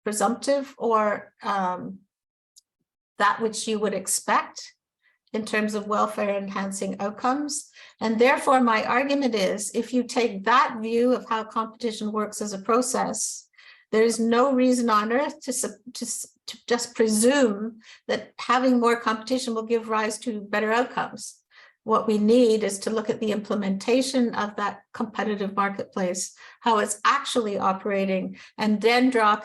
[SPEAKER 2] presumptive or that which you would expect in terms of welfare enhancing outcomes. And therefore, my argument is, if you take that view of how competition works as a process, there is no reason on earth to just presume that having more competition will give rise to better outcomes. What we need is to look at the implementation of that competitive marketplace, how it's actually operating, and then draw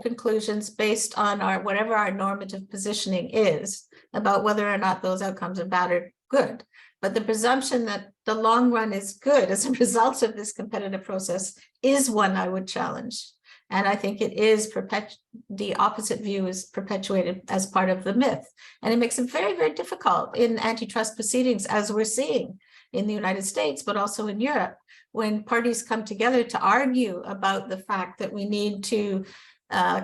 [SPEAKER 2] conclusions based on whatever our normative positioning is about whether or not those outcomes are bad or good. But the presumption that the long run is good as a result of this competitive process is one I would challenge. And I think it is the opposite view is perpetuated as part of the myth. And it makes it very, very difficult in antitrust proceedings, as we're seeing, in the United States, but also in Europe, when parties come together to argue about the fact that we need to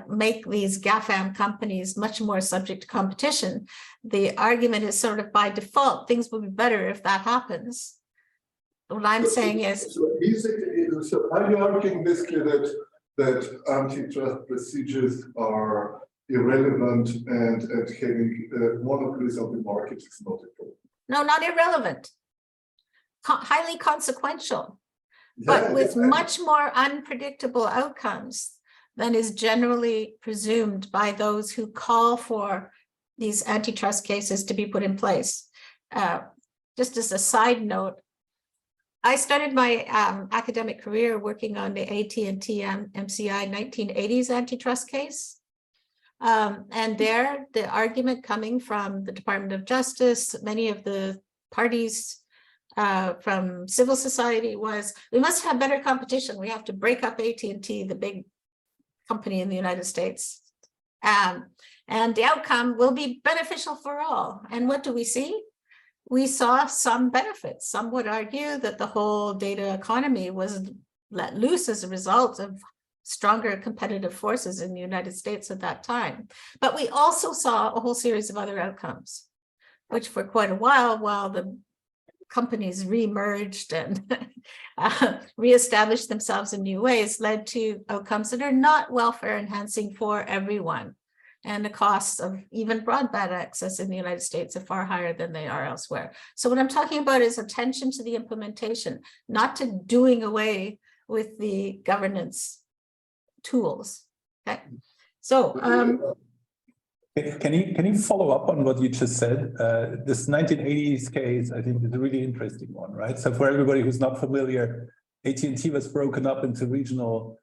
[SPEAKER 2] make these GAFAM companies much more subject to competition. The argument is sort of by default, things will be better if that happens. What I'm saying is...
[SPEAKER 3] So are you arguing basically that antitrust procedures are irrelevant and having monopolies on the market is not a problem?
[SPEAKER 2] No, not irrelevant. Highly consequential, but with much more unpredictable outcomes than is generally presumed by those who call for these antitrust cases to be put in place. Just as a side note, I started my academic career working on the AT&T MCI 1980s antitrust case. And there, the argument coming from the Department of Justice, many of the parties from civil society was, we must have better competition. We have to break up AT&T, the big company in the United States. And the outcome will be beneficial for all. And what do we see? We saw some benefits. Some would argue that the whole data economy was let loose as a result of stronger competitive forces in the United States at that time. But we also saw a whole series of other outcomes, which for quite a while the companies re-merged and reestablished themselves in new ways, led to outcomes that are not welfare enhancing for everyone. And the costs of even broadband access in the United States are far higher than they are elsewhere. So what I'm talking about is attention to the implementation, not to doing away with the governance tools. Okay. So
[SPEAKER 1] can you follow up on what you just said? This 1980s case, I think, is a really interesting one, right? So for everybody who's not familiar, AT&T was broken up into regional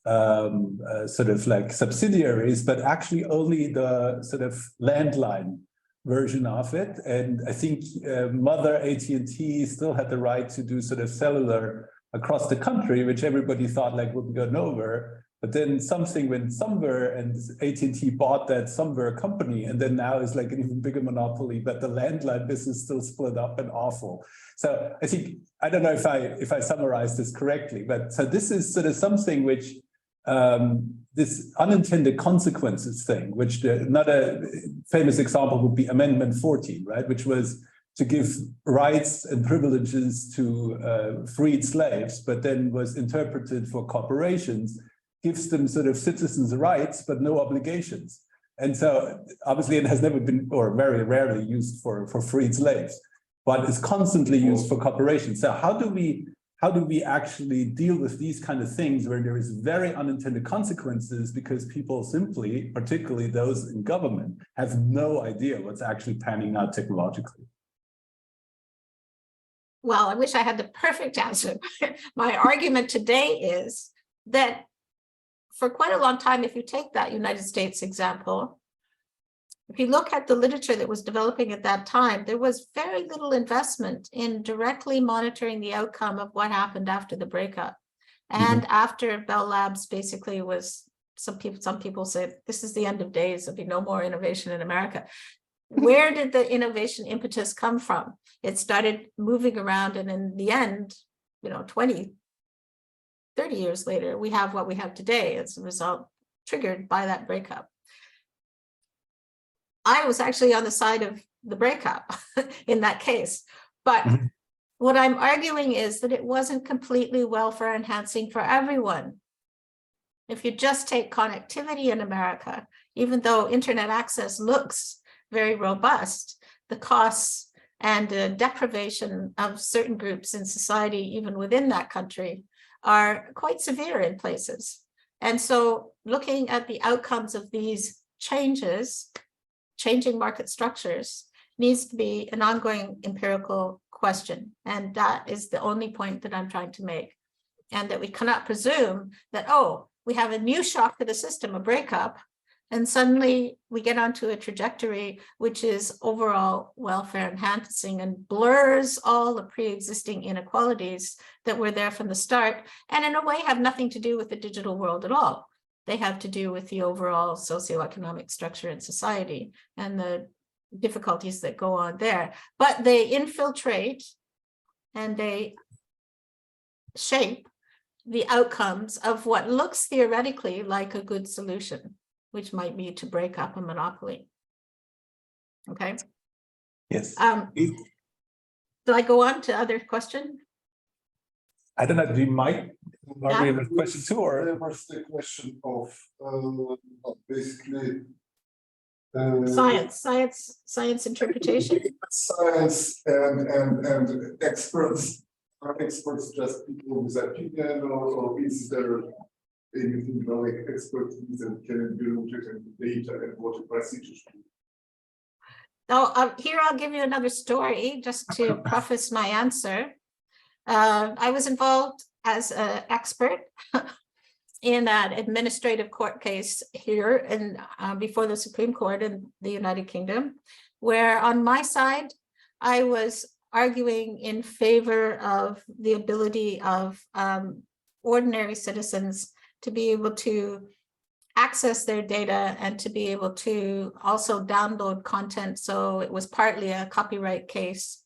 [SPEAKER 1] sort of like subsidiaries, but actually only the sort of landline version of it. And I think mother AT&T still had the right to do sort of cellular across the country, which everybody thought like would be gone over. But then something went somewhere and AT&T bought that somewhere company, and then now it's like an even bigger monopoly, but the landline business still split up and awful. So I think, I don't know if I summarize this correctly, but so this is sort of something which this unintended consequences thing, which another famous example would be Amendment 14, right? Which was to give rights and privileges to freed slaves, but then was interpreted for corporations, gives them sort of citizens' rights, but no obligations. And so obviously it has never been, or very rarely used for freed slaves, but is constantly used for corporations. So how do we actually deal with these kind of things where there is very unintended consequences because people simply, particularly those in government, have no idea what's actually panning out technologically?
[SPEAKER 2] Well, I wish I had the perfect answer. My argument today is that for quite a long time, if you take that United States example, if you look at the literature that was developing at that time, there was very little investment in directly monitoring the outcome of what happened after the breakup. And after Bell Labs basically was, some people say, this is the end of days, there'll be no more innovation in America. Where did the innovation impetus come from? It started moving around, and in the end, 20, 30 years later, we have what we have today as a result triggered by that breakup. I was actually on the side of the breakup in that case, but what I'm arguing is that it wasn't completely welfare enhancing for everyone. If you just take connectivity in America, even though internet access looks very robust, the costs and the deprivation of certain groups in society, even within that country, are quite severe in places. And so looking at the outcomes of these changes, changing market structures, needs to be an ongoing empirical question. And that is the only point that I'm trying to make. And that we cannot presume that, oh, we have a new shock to the system, a breakup, and suddenly we get onto a trajectory which is overall welfare enhancing and blurs all the pre-existing inequalities that were there from the start, and in a way have nothing to do with the digital world at all. They have to do with the overall socioeconomic structure in society and the difficulties that go on there. But they infiltrate and they shape the outcomes of what looks theoretically like a good solution, which might be to break up a monopoly. Okay.
[SPEAKER 1] Yes.
[SPEAKER 2] Do I go on to other question?
[SPEAKER 1] I don't know. Do you might we have a question too, or
[SPEAKER 3] there was the question of basically
[SPEAKER 2] science interpretation.
[SPEAKER 3] Science and experts. Are experts just people with opinion, or is there anything like expertise and can be rooted in data and what a procedures do?
[SPEAKER 2] Now, here I'll give you another story just to preface my answer. I was involved as an expert in an administrative court case here and before the Supreme Court in the United Kingdom, where on my side, I was arguing in favor of the ability of ordinary citizens to be able to access their data and to be able to also download content. So it was partly a copyright case.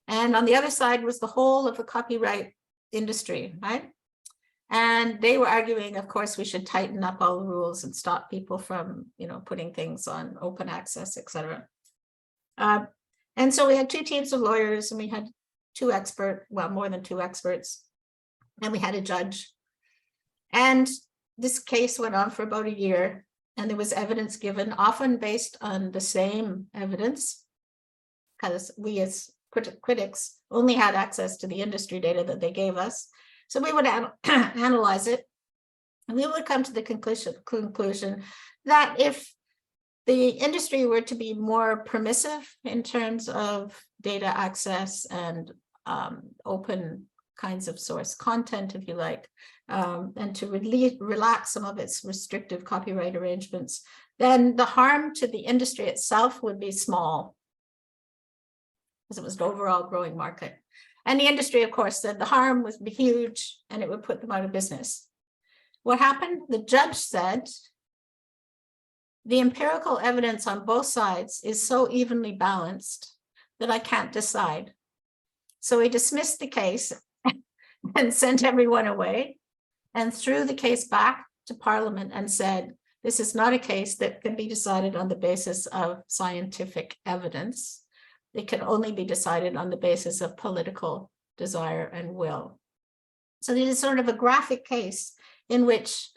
[SPEAKER 2] And on the other side was the whole of the copyright industry, right? And they were arguing, of course, we should tighten up all the rules and stop people from, putting things on open access, et cetera. And so we had two teams of lawyers and we had more than two experts, and we had a judge. And this case went on for about a year, and there was evidence given, often based on the same evidence, because we as critics only had access to the industry data that they gave us. So we would analyze it, and we would come to the conclusion that if the industry were to be more permissive in terms of data access and open kinds of source content, if you like, and to relax some of its restrictive copyright arrangements, then the harm to the industry itself would be small, because it was an overall growing market. And the industry, of course, said the harm would be huge and it would put them out of business. What happened? The judge said, the empirical evidence on both sides is so evenly balanced that I can't decide. So he dismissed the case and sent everyone away and threw the case back to Parliament and said, this is not a case that can be decided on the basis of scientific evidence. It can only be decided on the basis of political desire and will. So this is sort of a graphic case in which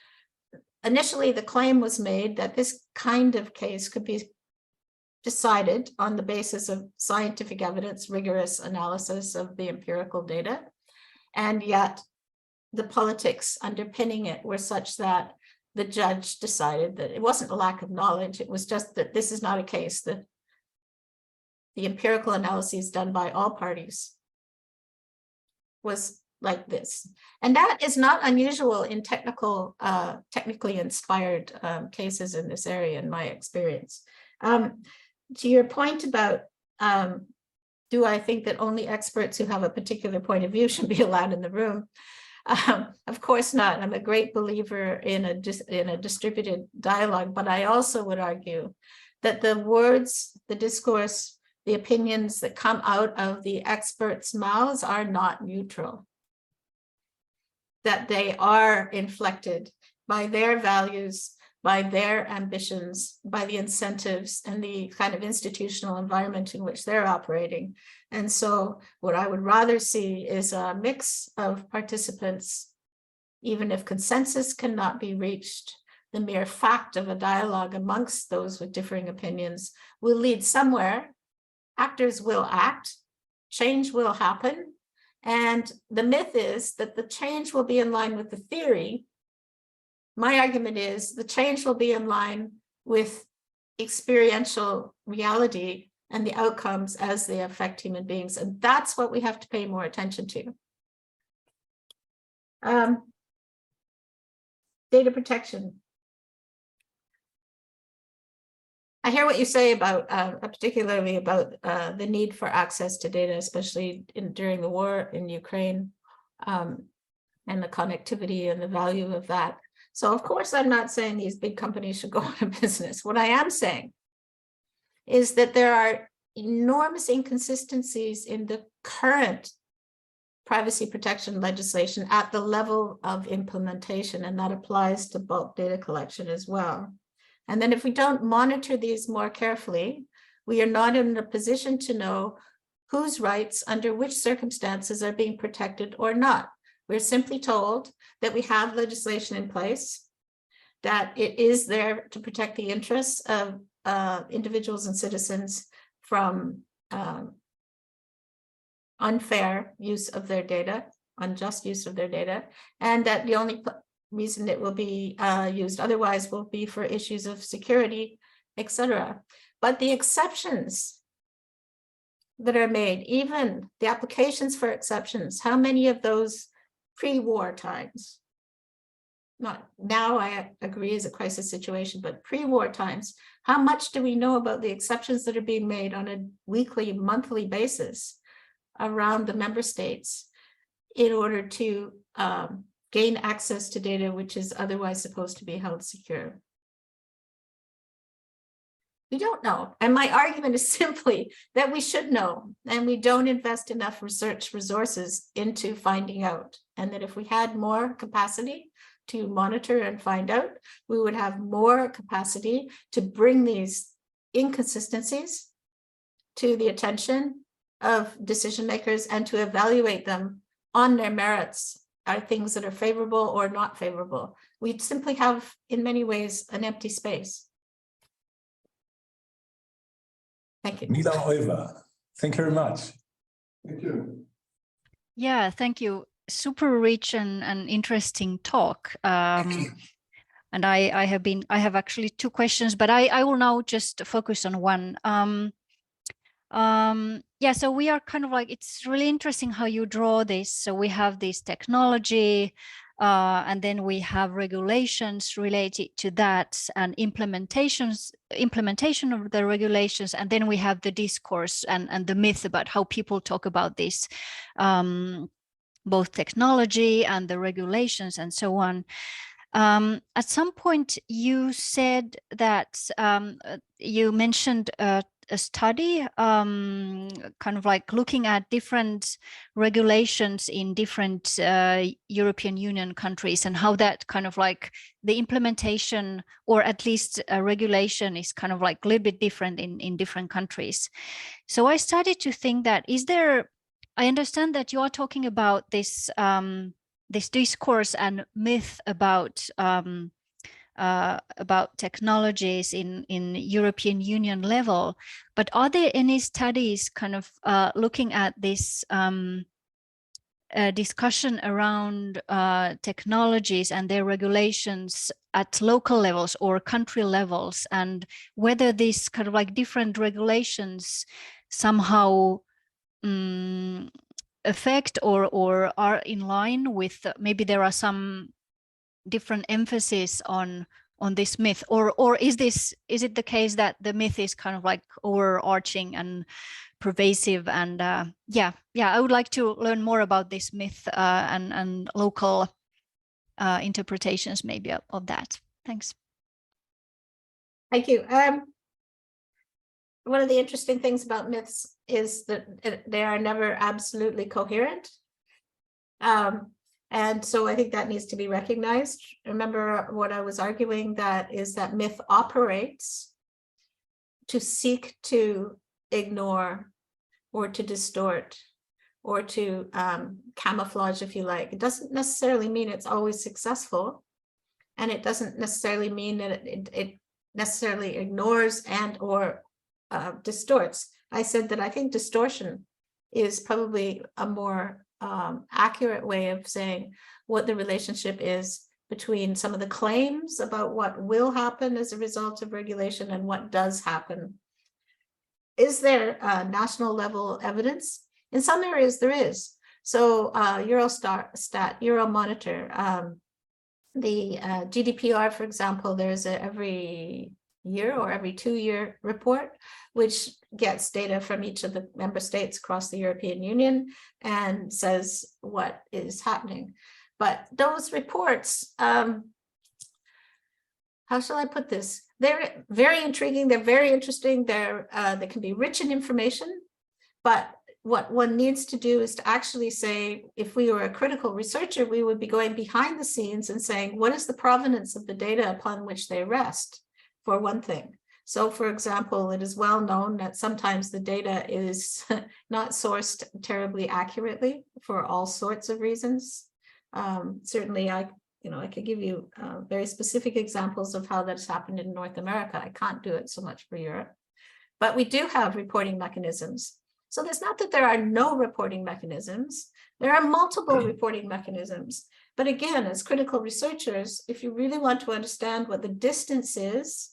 [SPEAKER 2] initially the claim was made that this kind of case could be decided on the basis of scientific evidence, rigorous analysis of the empirical data. And yet the politics underpinning it were such that the judge decided that it wasn't a lack of knowledge. It was just that this is not a case that the empirical analyses done by all parties was like this. And that is not unusual in technically inspired cases in this area, in my experience. To your point about, do I think that only experts who have a particular point of view should be allowed in the room? Of course not. I'm a great believer in a distributed dialogue, but I also would argue that the words, the discourse, the opinions that come out of the experts' mouths are not neutral, that they are inflected by their values, by their ambitions, by the incentives and the kind of institutional environment in which they're operating. And so what I would rather see is a mix of participants, even if consensus cannot be reached. The mere fact of a dialogue amongst those with differing opinions will lead somewhere. Actors will act, change will happen. And the myth is that the change will be in line with the theory. My argument is the change will be in line with experiential reality and the outcomes as they affect human beings. And that's what we have to pay more attention to. Data protection. I hear what you say about, particularly about the need for access to data, especially during the war in Ukraine, and the connectivity and the value of that. So of course, I'm not saying these big companies should go out of business. What I am saying is that there are enormous inconsistencies in the current privacy protection legislation at the level of implementation, and that applies to bulk data collection as well. And then if we don't monitor these more carefully, we are not in a position to know whose rights under which circumstances are being protected or not. We're simply told that we have legislation in place, that it is there to protect the interests of individuals and citizens from unfair use of their data, unjust use of their data, and that the only reason it will be used otherwise will be for issues of security, etc. But the exceptions that are made, even the applications for exceptions, how many of those pre-war times, not now I agree is a crisis situation, but pre-war times, how much do we know about the exceptions that are being made on a weekly, monthly basis around the member states in order to gain access to data which is otherwise supposed to be held secure? We don't know. And my argument is simply that we should know, and we don't invest enough research resources into finding out. And that if we had more capacity to monitor and find out, we would have more capacity to bring these inconsistencies to the attention of decision makers and to evaluate them on their merits. Are things that are favorable or not favorable? We simply have, in many ways, an empty space. Thank you.
[SPEAKER 1] Mila Euler, thank you very much.
[SPEAKER 3] Thank you.
[SPEAKER 4] Yeah, thank you. Super rich and interesting talk. And I have actually two questions, but I will now just focus on one. Yeah, so we are kind of like, it's really interesting how you draw this. So we have this technology, and then we have regulations related to that and implementation of the regulations. And then we have the discourse and the myth about how people talk about this, both technology and the regulations and so on. At some point you said that you mentioned a study kind of like looking at different regulations in different European Union countries and how that kind of like the implementation, or at least a regulation, is kind of like a little bit different in different countries. So I started to think that, is there, I understand that you are talking about this this discourse and myth about technologies in European Union level, but are there any studies kind of looking at this discussion around technologies and their regulations at local levels or country levels, and whether these kind of like different regulations somehow affect or are in line with, maybe there are some different emphasis on this myth, or is it the case that the myth is kind of like overarching and pervasive? And yeah, I would like to learn more about this myth and local interpretations maybe of that. Thanks.
[SPEAKER 2] Thank you. One of the interesting things about myths is that they are never absolutely coherent. And so I think that needs to be recognized. Remember what I was arguing, that is that myth operates to seek to ignore or to distort or to camouflage, if you like. It doesn't necessarily mean it's always successful. And it doesn't necessarily mean that it necessarily ignores and or distorts. I said that I think distortion is probably a more accurate way of saying what the relationship is between some of the claims about what will happen as a result of regulation and what does happen. Is there national level evidence? In some areas there is. So Eurostat, Euromonitor, the GDPR, for example, there's a every year or every 2-year report, which gets data from each of the member states across the European Union and says what is happening. But those reports, how shall I put this? They're very intriguing. They're very interesting. They can be rich in information, but what one needs to do is to actually say, if we were a critical researcher, we would be going behind the scenes and saying, what is the provenance of the data upon which they rest, for one thing. So, for example, it is well known that sometimes the data is not sourced terribly accurately for all sorts of reasons. Certainly, I could give you very specific examples of how that's happened in North America. I can't do it so much for Europe, but we do have reporting mechanisms. So there's not that there are no reporting mechanisms. There are multiple reporting mechanisms. But again, as critical researchers, if you really want to understand what the distance is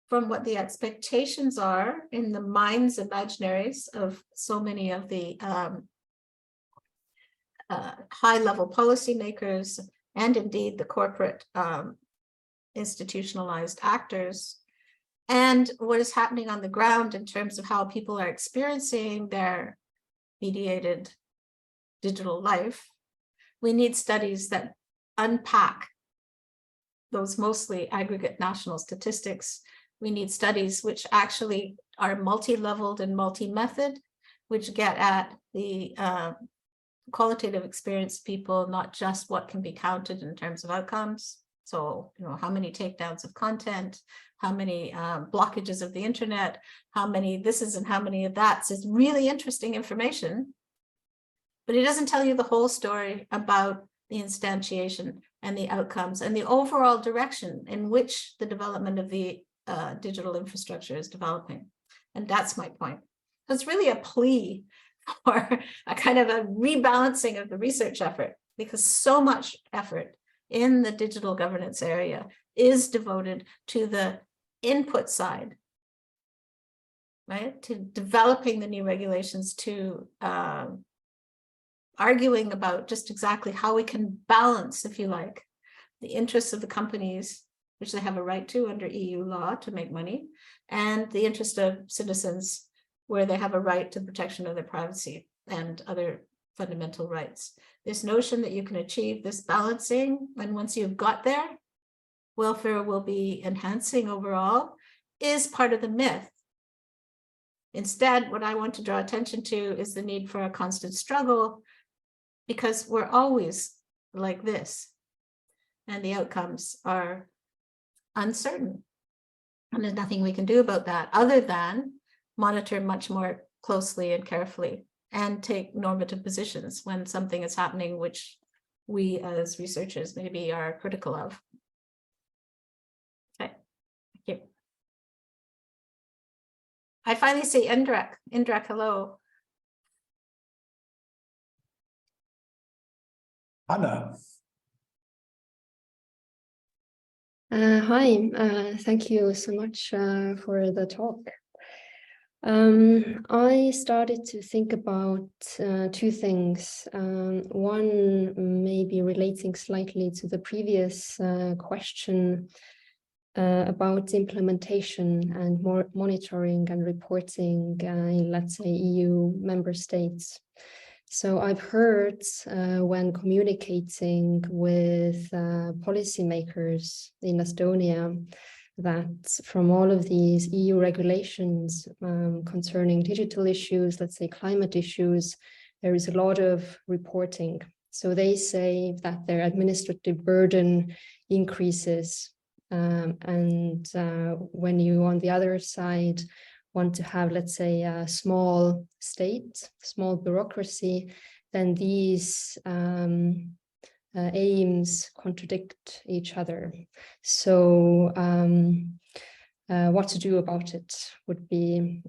[SPEAKER 2] from what the expectations are in the minds, imaginaries of so many of the high-level policymakers, and indeed the corporate institutionalized actors, and what is happening on the ground in terms of how people are experiencing their mediated digital life, we need studies that unpack those mostly aggregate national statistics. We need studies which actually are multi-leveled and multi-method, which get at the qualitative experience of people, not just what can be counted in terms of outcomes. So, how many takedowns of content, how many blockages of the internet, how many this is and how many of that's is really interesting information, but it doesn't tell you the whole story about the instantiation and the outcomes and the overall direction in which the development of the digital infrastructure is developing. And that's my point. So it's really a plea for a kind of a rebalancing of the research effort, because so much effort in the digital governance area is devoted to the input side, right? To developing the new regulations, to arguing about just exactly how we can balance, if you like, the interests of the companies, which they have a right to under EU law to make money, and the interest of citizens, where they have a right to protection of their privacy and other fundamental rights. This notion that you can achieve this balancing, and once you've got there, welfare will be enhancing overall, is part of the myth. Instead, what I want to draw attention to is the need for a constant struggle, because we're always like this, and the outcomes are uncertain. And there's nothing we can do about that other than monitor much more closely and carefully and take normative positions when something is happening which we as researchers maybe are critical of. Okay, thank you. I finally see Indrek. Indrek, hello.
[SPEAKER 1] Anna.
[SPEAKER 5] Hi, thank you so much for the talk. I started to think about two things. One maybe relating slightly to the previous question about implementation and more monitoring and reporting in, let's say, EU member states. So I've heard when communicating with policymakers in Estonia that from all of these EU regulations concerning digital issues, let's say climate issues, there is a lot of reporting. So they say that their administrative burden increases. And when you, on the other side, want to have, let's say, a small state, small bureaucracy, then these aims contradict each other. So what to do about it would be,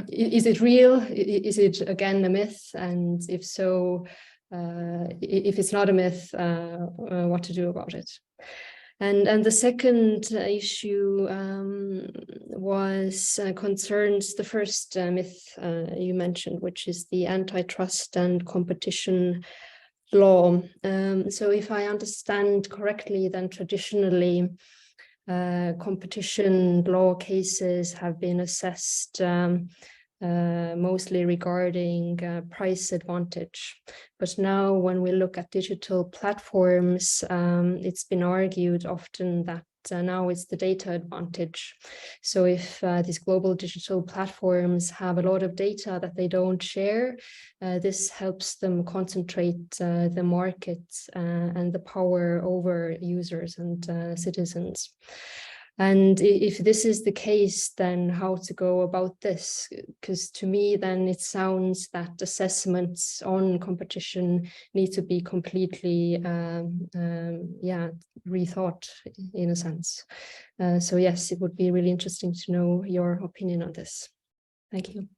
[SPEAKER 5] is it real? Is it again a myth? And if so, if it's not a myth, what to do about it? And the second issue concerns the first myth you mentioned, which is the antitrust and competition law. So if I understand correctly, then traditionally competition law cases have been assessed mostly regarding price advantage. But now when we look at digital platforms, it's been argued often that now it's the data advantage. So if these global digital platforms have a lot of data that they don't share, this helps them concentrate the market and the power over users and citizens. And if this is the case, then how to go about this? Because to me, then it sounds that assessments on competition need to be completely, rethought in a sense. So yes, it would be really interesting to know your opinion on this. Thank you.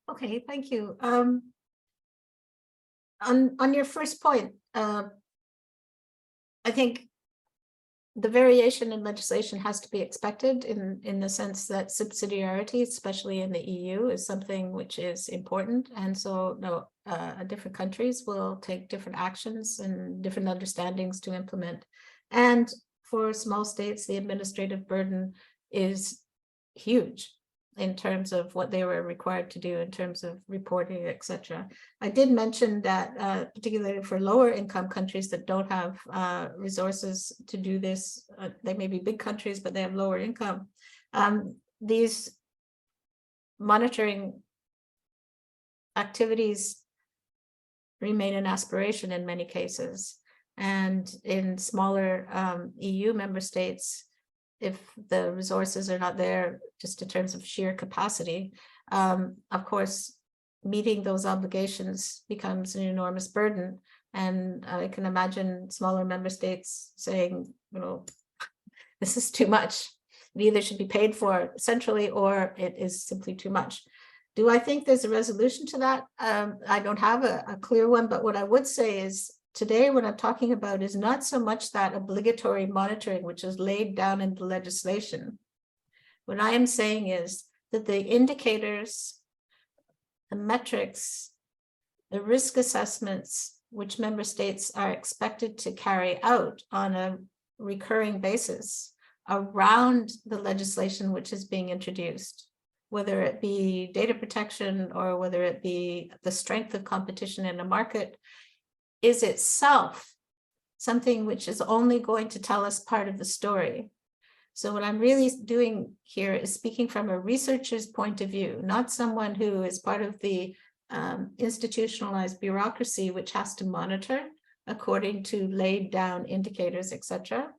[SPEAKER 2] Okay, thank you. On your first point, I think the variation in legislation has to be expected in the sense that subsidiarity, especially in the EU, is something which is important. And so different countries will take different actions and different understandings to implement. And for small states, the administrative burden is huge in terms of what they were required to do in terms of reporting, etc. I did mention that particularly for lower income countries that don't have resources to do this, they may be big countries, but they have lower income. These monitoring activities remain an aspiration in many cases. And in smaller EU member states, if the resources are not there, just in terms of sheer capacity, of course, meeting those obligations becomes an enormous burden. And I can imagine smaller member states saying, this is too much. It either should be paid for centrally or it is simply too much. Do I think there's a resolution to that? I don't have a clear one, but what I would say is today, what I'm talking about is not so much that obligatory monitoring, which is laid down in the legislation. What I am saying is that the indicators, the metrics, the risk assessments, which member states are expected to carry out on a recurring basis around the legislation which is being introduced, whether it be data protection or whether it be the strength of competition in a market, is itself something which is only going to tell us part of the story. So what I'm really doing here is speaking from a researcher's point of view, not someone who is part of the institutionalized bureaucracy which has to monitor according to laid down indicators, etc.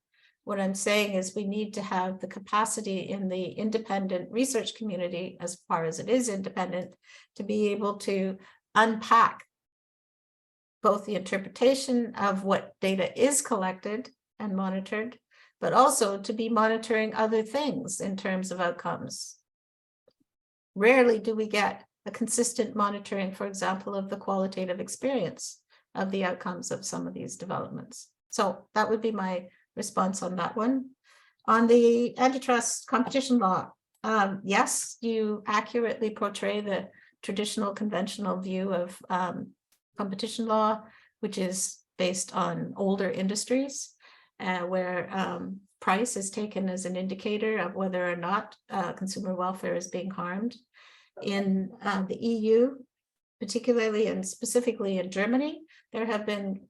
[SPEAKER 2] What I'm saying is we need to have the capacity in the independent research community, as far as it is independent, to be able to unpack both the interpretation of what data is collected and monitored, but also to be monitoring other things in terms of outcomes. Rarely do we get a consistent monitoring, for example, of the qualitative experience of the outcomes of some of these developments. So that would be my response on that one. On the antitrust competition law, yes, you accurately portray the traditional conventional view of competition law, which is based on older industries, where price is taken as an indicator of whether or not consumer welfare is being harmed. In the EU, particularly and specifically in Germany, there have been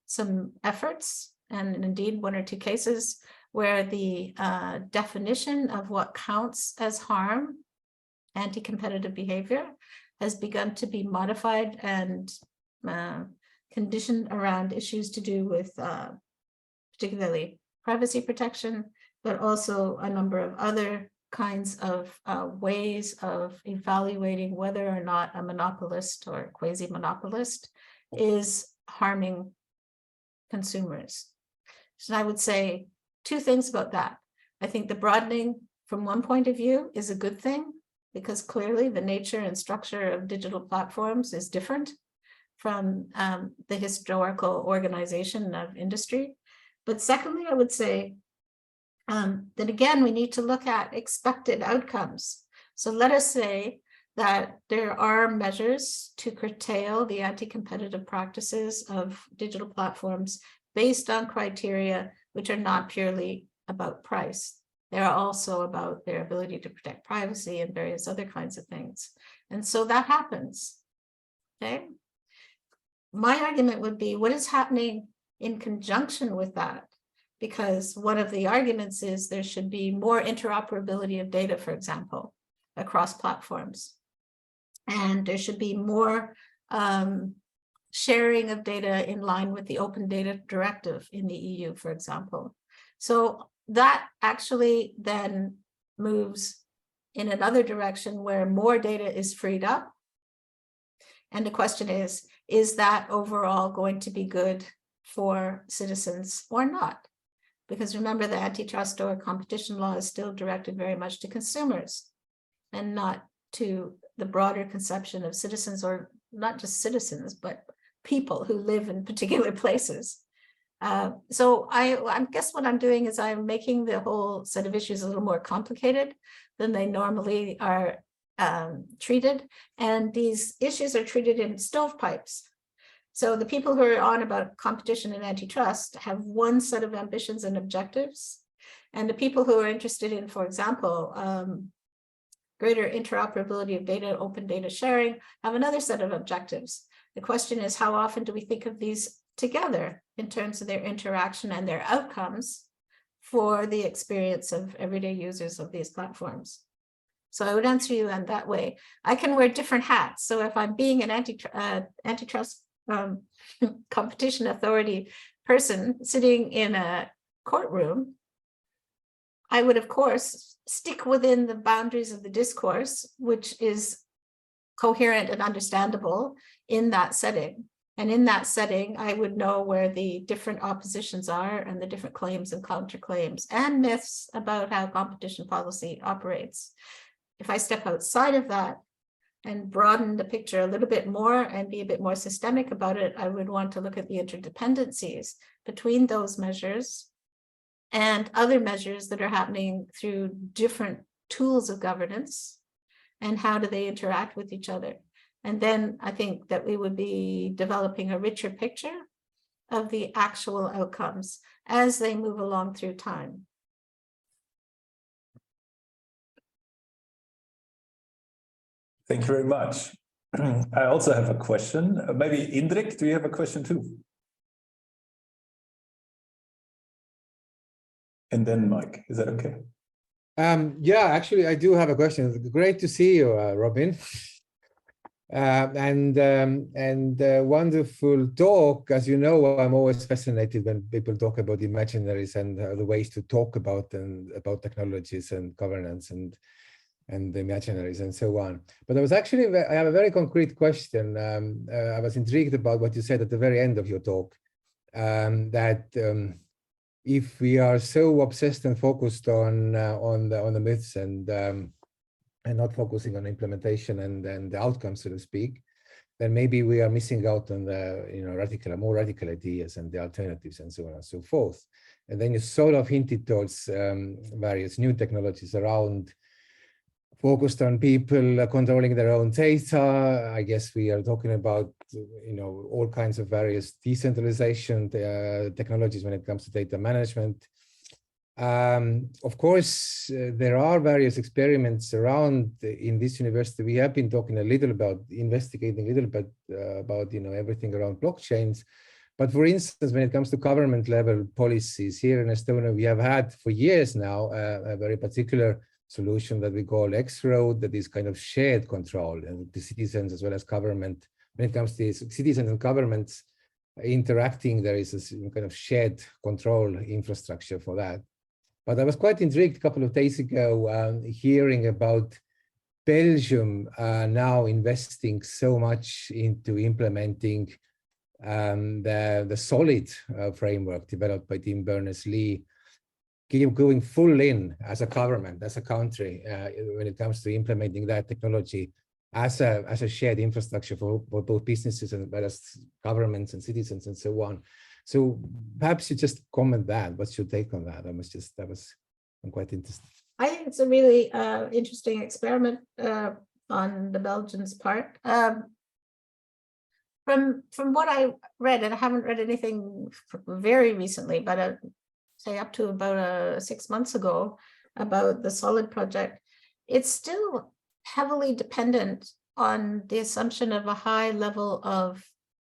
[SPEAKER 2] some efforts, and indeed one or two cases, where the definition of what counts as harm, anti-competitive behavior, has begun to be modified and conditioned around issues to do with particularly privacy protection, but also a number of other kinds of ways of evaluating whether or not a monopolist or quasi-monopolist is harming consumers. So I would say two things about that. I think the broadening from one point of view is a good thing, because clearly the nature and structure of digital platforms is different from the historical organization of industry. But secondly, I would say that again, we need to look at expected outcomes. So let us say that there are measures to curtail the anti-competitive practices of digital platforms based on criteria which are not purely about price. They're also about their ability to protect privacy and various other kinds of things. And so that happens, okay? My argument would be what is happening in conjunction with that, because one of the arguments is there should be more interoperability of data, for example, across platforms. And there should be more sharing of data in line with the Open Data Directive in the EU, for example. So that actually then moves in another direction where more data is freed up. And the question is that overall going to be good for citizens or not? Because remember, the antitrust or competition law is still directed very much to consumers and not to the broader conception of citizens, or not just citizens, but people who live in particular places. So I guess what I'm doing is I'm making the whole set of issues a little more complicated than they normally are treated. And these issues are treated in stovepipes. So the people who are on about competition and antitrust have one set of ambitions and objectives. And the people who are interested in, for example, greater interoperability of data, open data sharing, have another set of objectives. The question is, how often do we think of these together in terms of their interaction and their outcomes for the experience of everyday users of these platforms? So I would answer you in that way. I can wear different hats. So if I'm being an antitrust competition authority person sitting in a courtroom, I would, of course, stick within the boundaries of the discourse, which is coherent and understandable in that setting. And in that setting, I would know where the different oppositions are and the different claims and counterclaims and myths about how competition policy operates. If I step outside of that and broaden the picture a little bit more and be a bit more systemic about it, I would want to look at the interdependencies between those measures and other measures that are happening through different tools of governance, and how do they interact with each other. And then I think that we would be developing a richer picture of the actual outcomes as they move along through time.
[SPEAKER 1] Thank you very much. I also have a question. Maybe Indrik, do you have a question too? And then Mike, is that okay?
[SPEAKER 6] Yeah, actually, I do have a question. Great to see you, Robin. Wonderful talk. As you know, I'm always fascinated when people talk about imaginaries and the ways to talk about technologies and governance and the imaginaries and so on. But I have a very concrete question. I was intrigued about what you said at the very end of your talk, that if we are so obsessed and focused on the myths and not focusing on implementation and the outcomes, so to speak, then maybe we are missing out on the more radical ideas and the alternatives and so on and so forth. And then you sort of hinted towards various new technologies around, focused on people controlling their own data. I guess we are talking about all kinds of various decentralization technologies when it comes to data management. Of course, there are various experiments around in this university. We have been talking investigating a little bit about everything around blockchains. But for instance, when it comes to government level policies here in Estonia, we have had for years now a very particular solution that we call X-Road, that is kind of shared control, and the citizens as well as government. When it comes to citizens and governments interacting, there is a kind of shared control infrastructure for that. But I was quite intrigued a couple of days ago hearing about Belgium now investing so much into implementing the solid framework developed by Tim Berners-Lee, going full in as a government, as a country, when it comes to implementing that technology as a shared infrastructure for both businesses and well as governments and citizens and so on. So perhaps you just comment that. What's your take on that? I'm quite interested.
[SPEAKER 2] I think it's a really interesting experiment on the Belgians' part. From what I read, and I haven't read anything very recently, but say up to about 6 months ago about the Solid project, it's still heavily dependent on the assumption of a high level of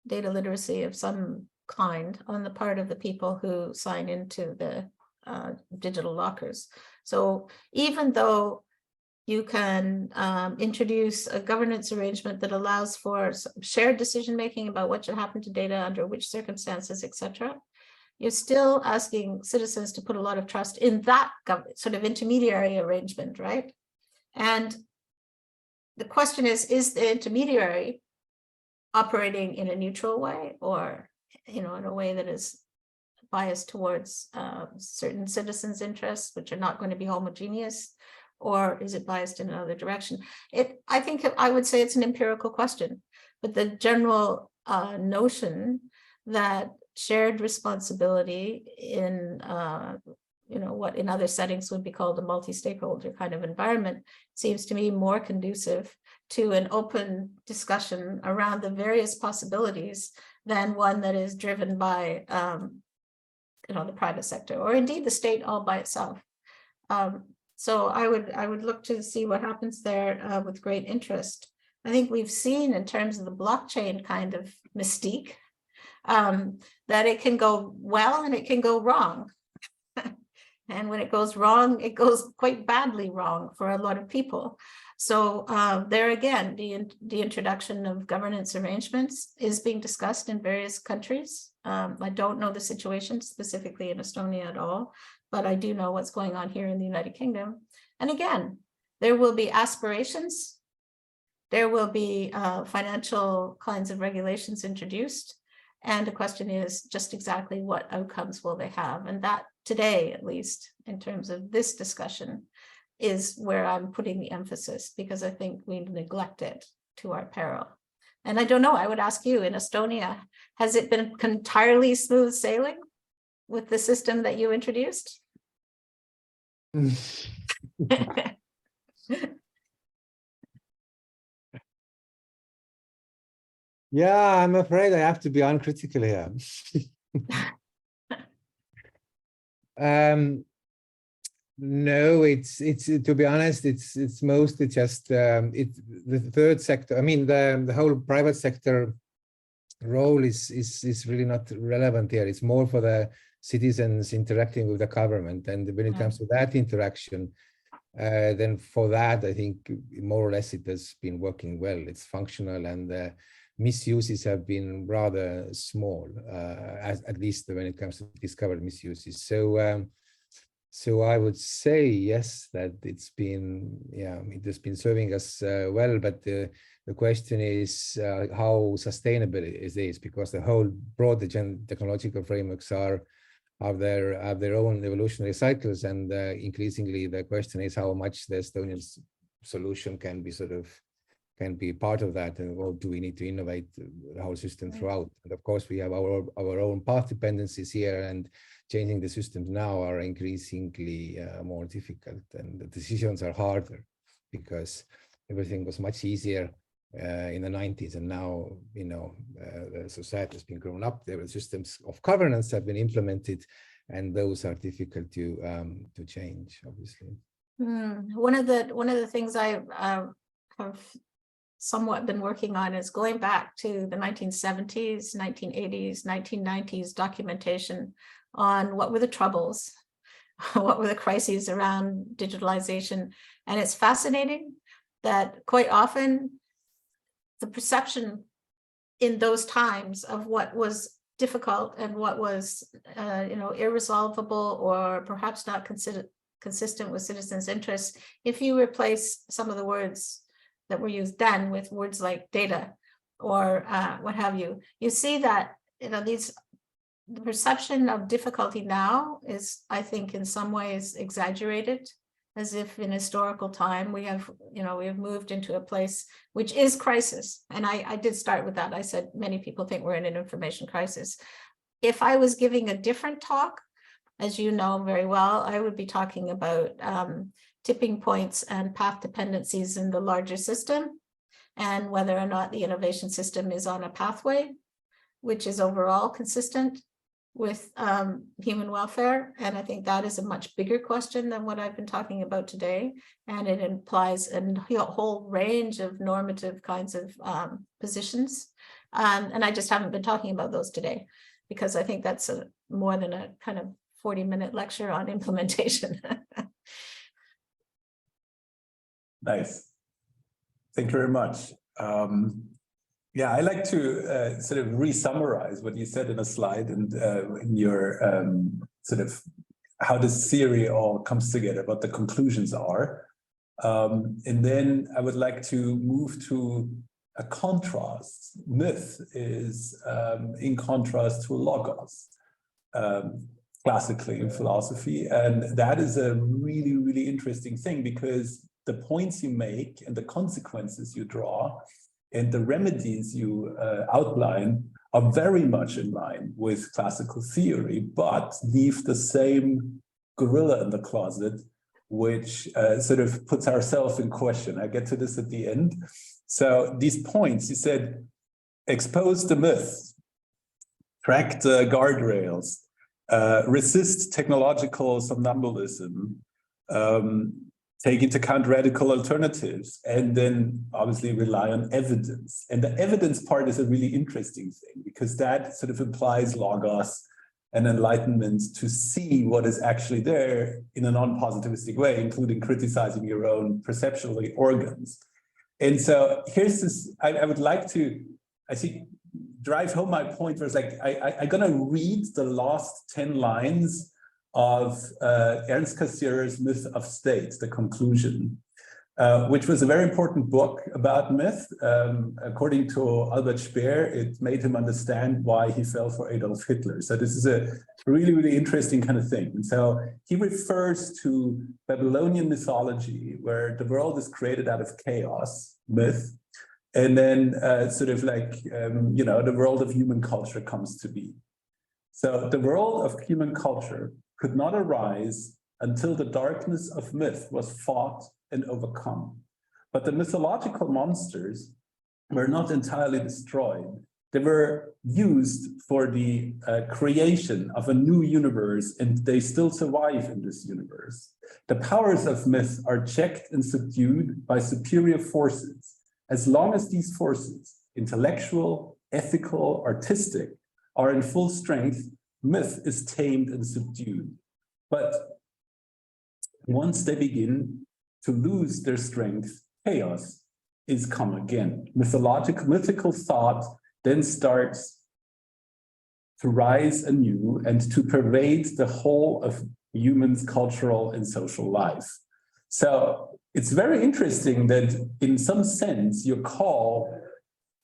[SPEAKER 2] data literacy of some kind on the part of the people who sign into the digital lockers. So even though you can introduce a governance arrangement that allows for shared decision-making about what should happen to data under which circumstances, etc., you're still asking citizens to put a lot of trust in that sort of intermediary arrangement, right? And the question is the intermediary operating in a neutral way, or in a way that is biased towards certain citizens' interests, which are not going to be homogeneous, or is it biased in another direction? I think I would say it's an empirical question, but the general notion that shared responsibility in what in other settings would be called a multi-stakeholder kind of environment seems to me more conducive to an open discussion around the various possibilities than one that is driven by the private sector, or indeed the state all by itself. So I would look to see what happens there with great interest. I think we've seen in terms of the blockchain kind of mystique that it can go well and it can go wrong. And when it goes wrong, it goes quite badly wrong for a lot of people. So there again, the introduction of governance arrangements is being discussed in various countries. I don't know the situation specifically in Estonia at all, but I do know what's going on here in the United Kingdom. And again, there will be aspirations. There will be financial kinds of regulations introduced. And the question is just exactly what outcomes will they have? And that today, at least in terms of this discussion, is where I'm putting the emphasis, because I think we neglect it to our peril. And I don't know, I would ask you, in Estonia, has it been entirely smooth sailing with the system that you introduced?
[SPEAKER 6] Yeah, I'm afraid I have to be uncritical here. No, it's to be honest, it's mostly just the third sector. I mean, the whole private sector role is really not relevant here. It's more for the citizens interacting with the government, and when it comes to that interaction, then for that, I think more or less it has been working well. It's functional, and misuses have been rather small, at least when it comes to discovered misuses. So I would say yes, that it's been, it has been serving us well, but the question is how sustainable is this, because the whole broad technological frameworks have their own evolutionary cycles, and increasingly the question is how much the Estonian solution can be part of that, and or do we need to innovate the whole system throughout? And of course, we have our own path dependencies here, and changing the systems now are increasingly more difficult, and the decisions are harder because everything was much easier in the 90s, and now the society has been grown up. There were systems of governance have been implemented, and those are difficult to change, obviously.
[SPEAKER 2] One of the things I have somewhat been working on is going back to the 1970s, 1980s, 1990s documentation on what were the troubles, what were the crises around digitalization. And it's fascinating that quite often the perception in those times of what was difficult and what was irresolvable, or perhaps not consistent with citizens' interests, if you replace some of the words that were used then with words like data or what have you, you see that the perception of difficulty now is, I think, in some ways exaggerated, as if in historical time we have moved into a place which is crisis. And I did start with that. I said many people think we're in an information crisis. If I was giving a different talk, as you know very well, I would be talking about tipping points and path dependencies in the larger system, and whether or not the innovation system is on a pathway which is overall consistent with human welfare. And I think that is a much bigger question than what I've been talking about today. And it implies a whole range of normative kinds of positions. And I just haven't been talking about those today. because I think that's more than a kind of 40-minute lecture on implementation.
[SPEAKER 1] Nice. Thank you very much. Yeah, I like to sort of re-summarize what you said in a slide and in your sort of how this theory all comes together, what the conclusions are. And then I would like to move to a contrast. Myth is in contrast to logos, classically in philosophy. And that is a really, really interesting thing, because the points you make and the consequences you draw and the remedies you outline are very much in line with classical theory, but leave the same gorilla in the closet, which sort of puts ourselves in question. I get to this at the end. So these points, you said, expose the myth, track the guardrails, resist technological somnambulism, take into account radical alternatives, and then obviously rely on evidence. And the evidence part is a really interesting thing, because that sort of implies logos and enlightenment to see what is actually there in a non-positivistic way, including criticizing your own perceptual organs. And so here's this, I would like to, I think, drive home my point, where it's like, I'm gonna read the last 10 lines of Ernst Cassier's Myth of State, the conclusion, which was a very important book about myth. According to Albert Speer, it made him understand why he fell for Adolf Hitler. So this is a really, really interesting kind of thing. And so he refers to Babylonian mythology, where the world is created out of chaos, myth, and then sort of like, you know, the world of human culture comes to be. So the world of human culture could not arise until the darkness of myth was fought and overcome. But the mythological monsters were not entirely destroyed. They were used for the creation of a new universe, and they still survive in this universe. The powers of myth are checked and subdued by superior forces. As long as these forces, intellectual, ethical, artistic, are in full strength, myth is tamed and subdued. But once they begin to lose their strength, chaos is come again. Mythical thought then starts to rise anew and to pervade the whole of humans' cultural and social life. So it's very interesting that in some sense, your call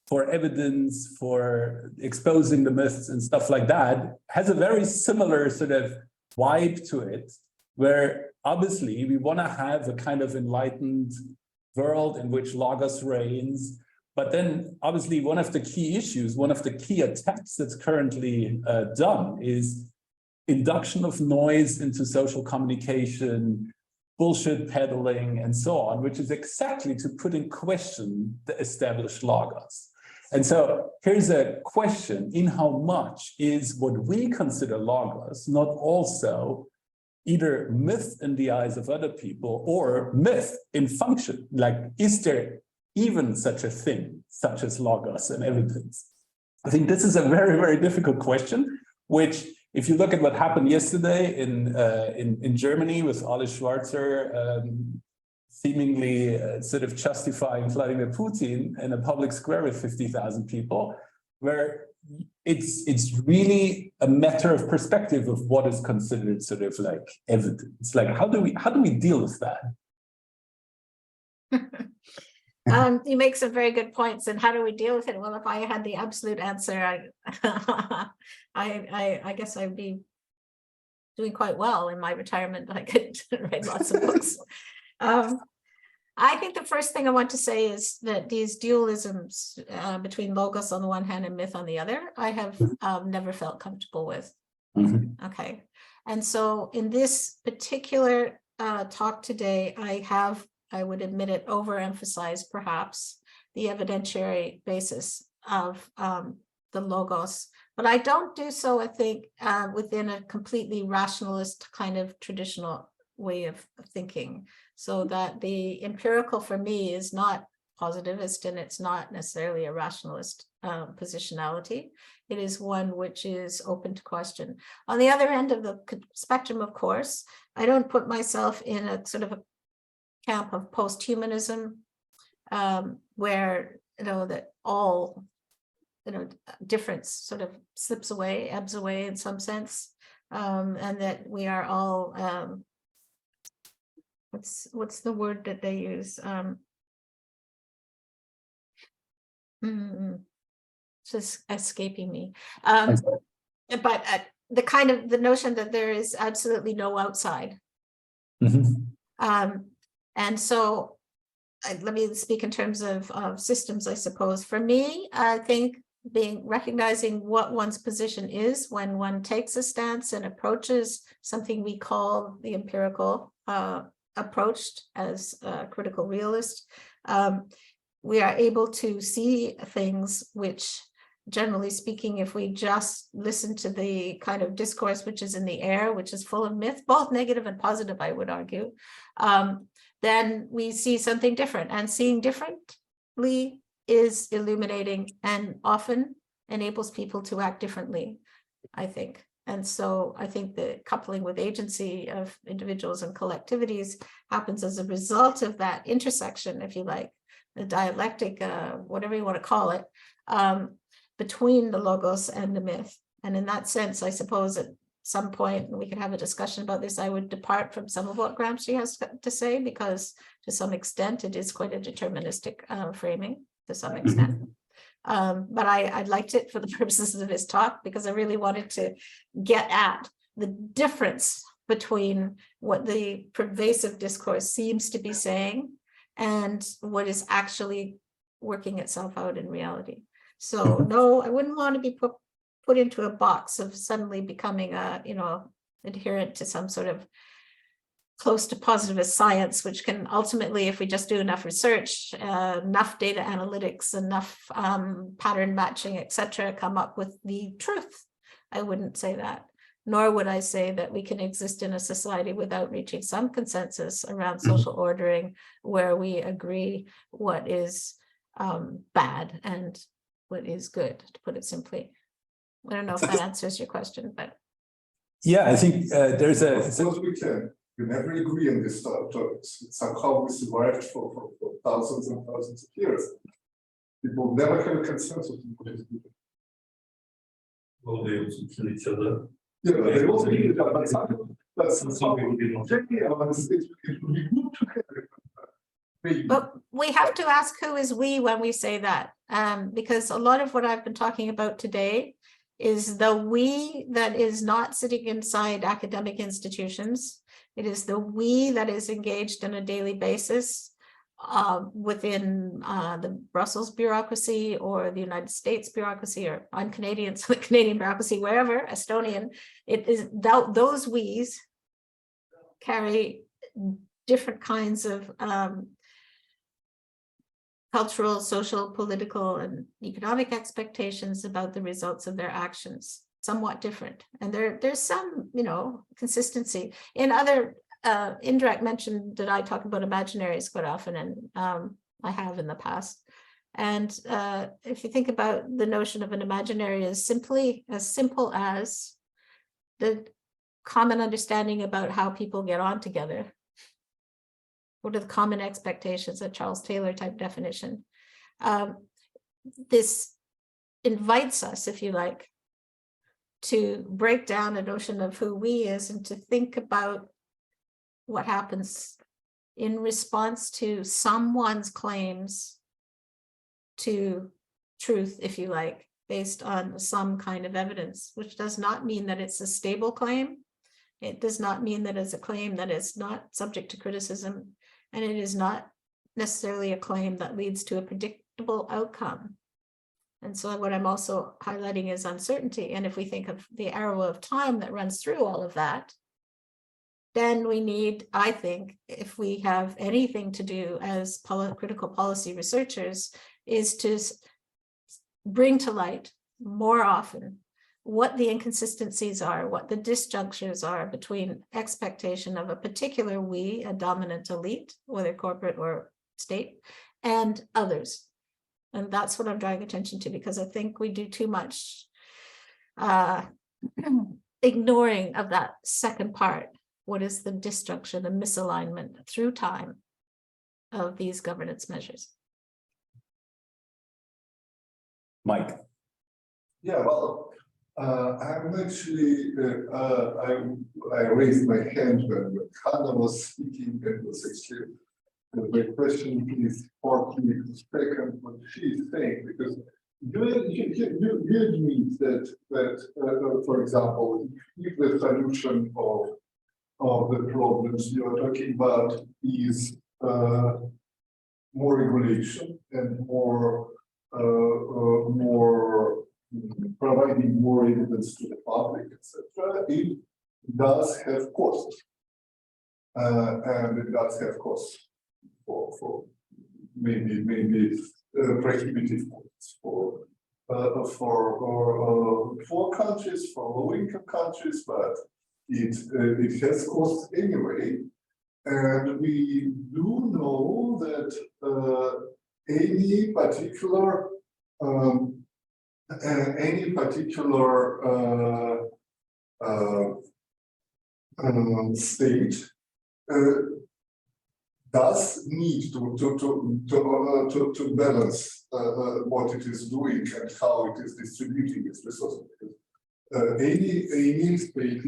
[SPEAKER 1] for evidence, for exposing the myths and stuff like that, has a very similar sort of vibe to it, where obviously we want to have a kind of enlightened world in which logos reigns. But then obviously one of the key issues, one of the key attacks that's currently done is induction of noise into social communication, bullshit peddling, and so on, which is exactly to put in question the established logos. And so here's a question: in how much is what we consider logos not also either myth in the eyes of other people or myth in function? Like, is there even such a thing, such as logos and evidence? I think this is a very, very difficult question, which, if you look at what happened yesterday in Germany with Ole Schwarzer seemingly sort of justifying Vladimir Putin in a public square with 50,000 people, where it's really a matter of perspective of what is considered sort of like evidence. Like, how do we deal with that?
[SPEAKER 2] You make some very good points. And how do we deal with it? Well, if I had the absolute answer, I guess I'd be doing quite well in my retirement. I could write lots of books. I think the first thing I want to say is that these dualisms between logos on the one hand and myth on the other, I have never felt comfortable with. Mm-hmm. Okay. And so in this particular talk today, I would admit it, overemphasized perhaps the evidentiary basis of the logos, but I don't do so, I think, within a completely rationalist kind of traditional way of thinking, so that the empirical for me is not positivist, and it's not necessarily a rationalist positionality. It is one which is open to question. On the other end of the spectrum, of course, I don't put myself in a sort of a camp of post-humanism, where, that all, difference sort of slips away, ebbs away in some sense, and that we are all, what's the word that they use? Just escaping me. But the notion that there is absolutely no outside. And so let me speak in terms of systems, I suppose. For me, I think recognizing what one's position is when one takes a stance and approaches something we call the empirical approach as a critical realist, we are able to see things which, generally speaking, if we just listen to the kind of discourse which is in the air, which is full of myth, both negative and positive, I would argue, then we see something different. And seeing differently is illuminating and often enables people to act differently, I think. And so I think the coupling with agency of individuals and collectivities happens as a result of that intersection, if you like, the dialectic, whatever you want to call it, between the logos and the myth. And in that sense, I suppose at some point, and we could have a discussion about this, I would depart from some of what Gramsci has to say, because to some extent, it is quite a deterministic framing to some extent. But I liked it for the purposes of his talk, because I really wanted to get at the difference between what the pervasive discourse seems to be saying and what is actually working itself out in reality. So no, I wouldn't want to be put into a box of suddenly becoming a, adherent to some sort of close to positivist science, which can ultimately, if we just do enough research, enough data analytics, enough pattern matching, etc., come up with the truth. I wouldn't say that. Nor would I say that we can exist in a society without reaching some consensus around social ordering, where we agree what is bad and what is good, to put it simply. I don't know if that answers your question, but.
[SPEAKER 1] Yeah, I think there's a.
[SPEAKER 3] Of course we can. We never agree on this topics. Somehow we survived for thousands and thousands of years. People never have a consensus on what is good.
[SPEAKER 7] Well, they also kill each other.
[SPEAKER 3] Yeah, but they also need it, but some people did not. It would be good to have.
[SPEAKER 2] But we have to ask who is we when we say that, because a lot of what I've been talking about today is the we that is not sitting inside academic institutions. It is the we that is engaged on a daily basis within the Brussels bureaucracy or the United States bureaucracy, or I'm Canadian, so the Canadian bureaucracy, wherever, Estonian. It is those we's carry different kinds of cultural, social, political, and economic expectations about the results of their actions, somewhat different. And there's some, consistency. In other indirect mention that I talk about imaginaries quite often, and I have in the past. And if you think about the notion of an imaginary as simple as the common understanding about how people get on together. What are the common expectations, a Charles Taylor type definition? This invites us, if you like, to break down a notion of who we is and to think about what happens in response to someone's claims to truth, if you like, based on some kind of evidence, which does not mean that it's a stable claim. It does not mean that it's a claim that is not subject to criticism. And it is not necessarily a claim that leads to a predictable outcome. And so what I'm also highlighting is uncertainty. And if we think of the arrow of time that runs through all of that, then we need, I think, if we have anything to do as critical policy researchers, is to bring to light more often what the inconsistencies are, what the disjunctures are between expectation of a particular we, a dominant elite, whether corporate or state, and others. And that's what I'm drawing attention to, because I think we do too much ignoring of that second part. What is the destruction, the misalignment through time of these governance measures?
[SPEAKER 1] Mike.
[SPEAKER 3] Yeah, well, I'm actually, I raised my hand when Hannah was speaking, and was actually, my question is partly to second what she's saying, because you admit that for example, if the solution of the problems you are talking about is more regulation and more providing more evidence to the public, etc., it does have costs, and it does have costs for maybe prohibitive costs for countries, for low-income countries, but it has costs anyway, and we do know that any particular state does need to balance what it is doing and how it is distributing its resources. Any state,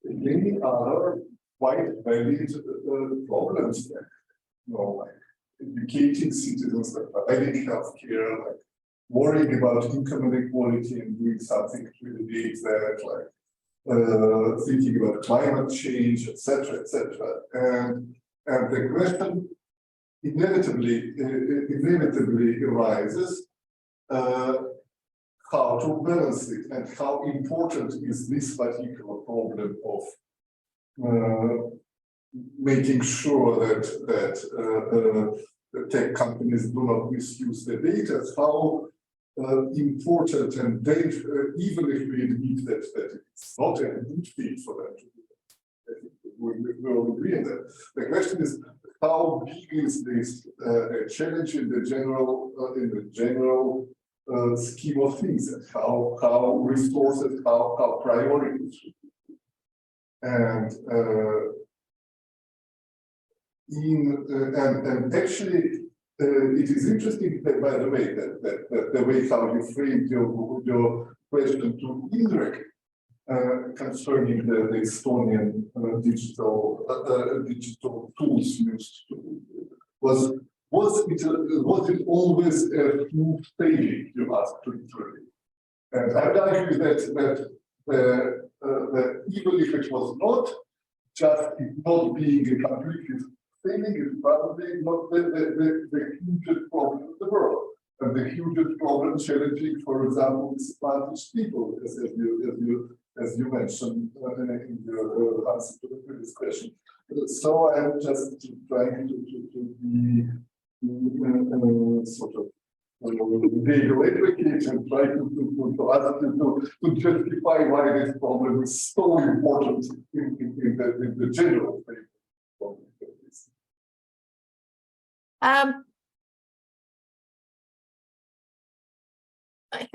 [SPEAKER 3] any other quite valid problems there. You know, like educating citizens, like providing healthcare, like worrying about income inequality and doing something to alleviate that, like thinking about climate change, etc., etc. And the question inevitably arises how to balance it, and how important is this particular problem of making sure that tech companies do not misuse the data. How important and dangerous, even if we admit that it's not a good fit for them to do that. I think we all agree on that. The question is, how big is this a challenge in the general scheme of things, and how resources, how priorities should be. And and actually, it is interesting, by the way, that the way how you framed your question to Indrek concerning the Estonian digital tools used to, was it always a smooth sailing, you asked literally. And I would argue that even if it was not, just it not being a completely failing is probably not the hugest problem in the world. And the hugest problem challenging, for example, disadvantaged people, as you mentioned in your answer to the previous question. So I'm just trying to be sort of legal advocate and try to justify why this problem is so important in the general problem.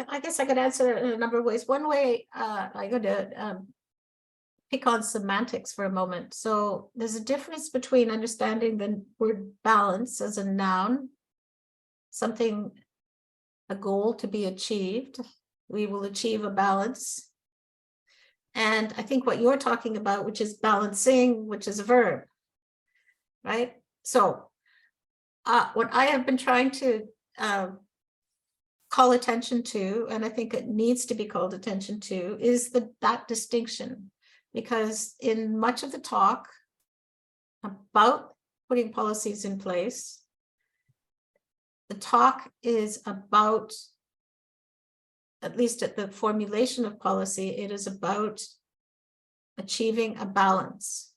[SPEAKER 2] I guess I could answer it in a number of ways. One way, I'm going to pick on semantics for a moment. So there's a difference between understanding the word balance as a noun, something, a goal to be achieved. We will achieve a balance. And I think what you're talking about, which is balancing, which is a verb, right? So what I have been trying to call attention to, and I think it needs to be called attention to, is that distinction. Because in much of the talk about putting policies in place, the talk is about, at least at the formulation of policy, it is about achieving a balance.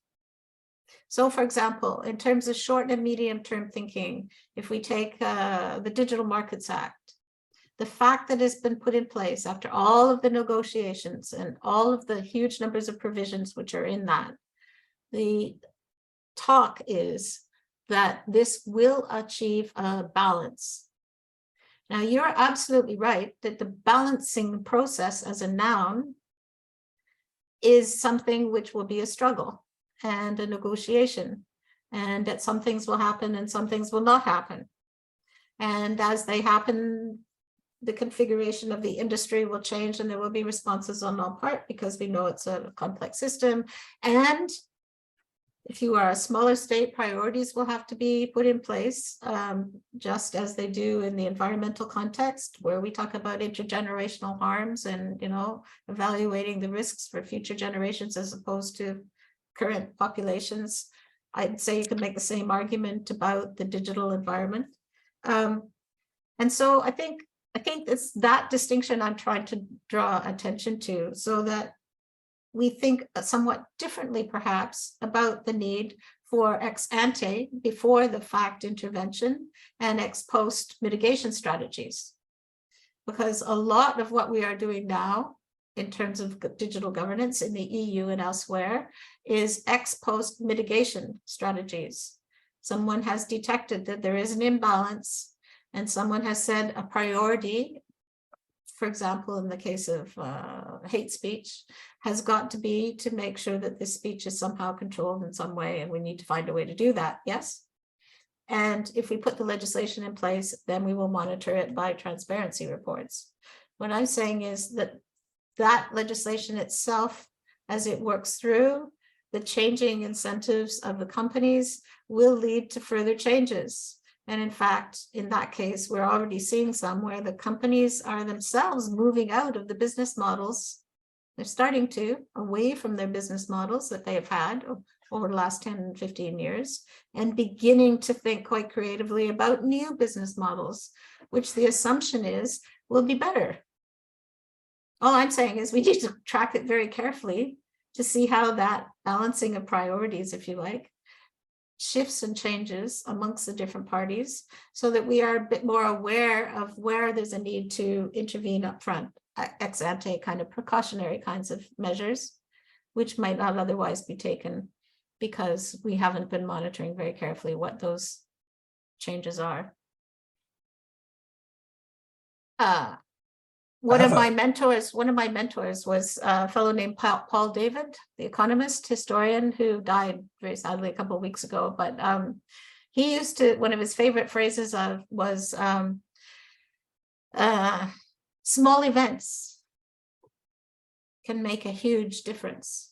[SPEAKER 2] So, for example, in terms of short and medium term thinking, if we take the Digital Markets Act, the fact that it's been put in place after all of the negotiations and all of the huge numbers of provisions which are in that, the talk is that this will achieve a balance. Now, you're absolutely right that the balancing process as a noun is something which will be a struggle and a negotiation, and that some things will happen and some things will not happen. And as they happen, the configuration of the industry will change and there will be responses on all part, because we know it's a complex system. And if you are a smaller state, priorities will have to be put in place, just as they do in the environmental context, where we talk about intergenerational harms and, evaluating the risks for future generations as opposed to current populations. I'd say you could make the same argument about the digital environment. And so I think it's that distinction I'm trying to draw attention to, so that we think somewhat differently, perhaps, about the need for ex ante, before the fact intervention, and ex post mitigation strategies. Because a lot of what we are doing now in terms of digital governance in the EU and elsewhere is ex post mitigation strategies. Someone has detected that there is an imbalance, and someone has said a priority, for example, in the case of hate speech, has got to be to make sure that this speech is somehow controlled in some way, and we need to find a way to do that, yes? And if we put the legislation in place, then we will monitor it by transparency reports. What I'm saying is that legislation itself, as it works through the changing incentives of the companies, will lead to further changes. And in fact, in that case, we're already seeing some where the companies are themselves moving out of the business models. They're starting to, away from their business models that they have had over the last 10, 15 years, and beginning to think quite creatively about new business models, which the assumption is will be better. All I'm saying is we need to track it very carefully to see how that balancing of priorities, if you like, shifts and changes amongst the different parties, so that we are a bit more aware of where there's a need to intervene up front, ex ante kind of precautionary kinds of measures, which might not otherwise be taken because we haven't been monitoring very carefully what those changes are. One of my mentors was a fellow named Paul David, the economist, historian, who died very sadly a couple of weeks ago. But he used to, one of his favorite phrases was small events can make a huge difference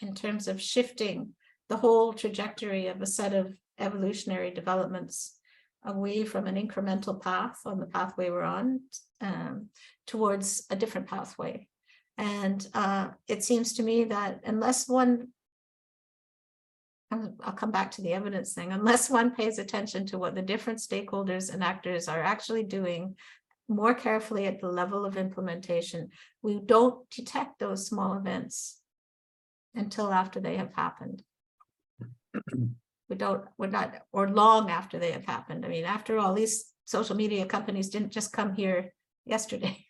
[SPEAKER 2] in terms of shifting the whole trajectory of a set of evolutionary developments away from an incremental path on the pathway we're on, towards a different pathway. And it seems to me that unless one, I'll come back to the evidence thing, unless one pays attention to what the different stakeholders and actors are actually doing more carefully at the level of implementation, we don't detect those small events until after they have happened. We're not, or long after they have happened. I mean, after all, these social media companies didn't just come here yesterday.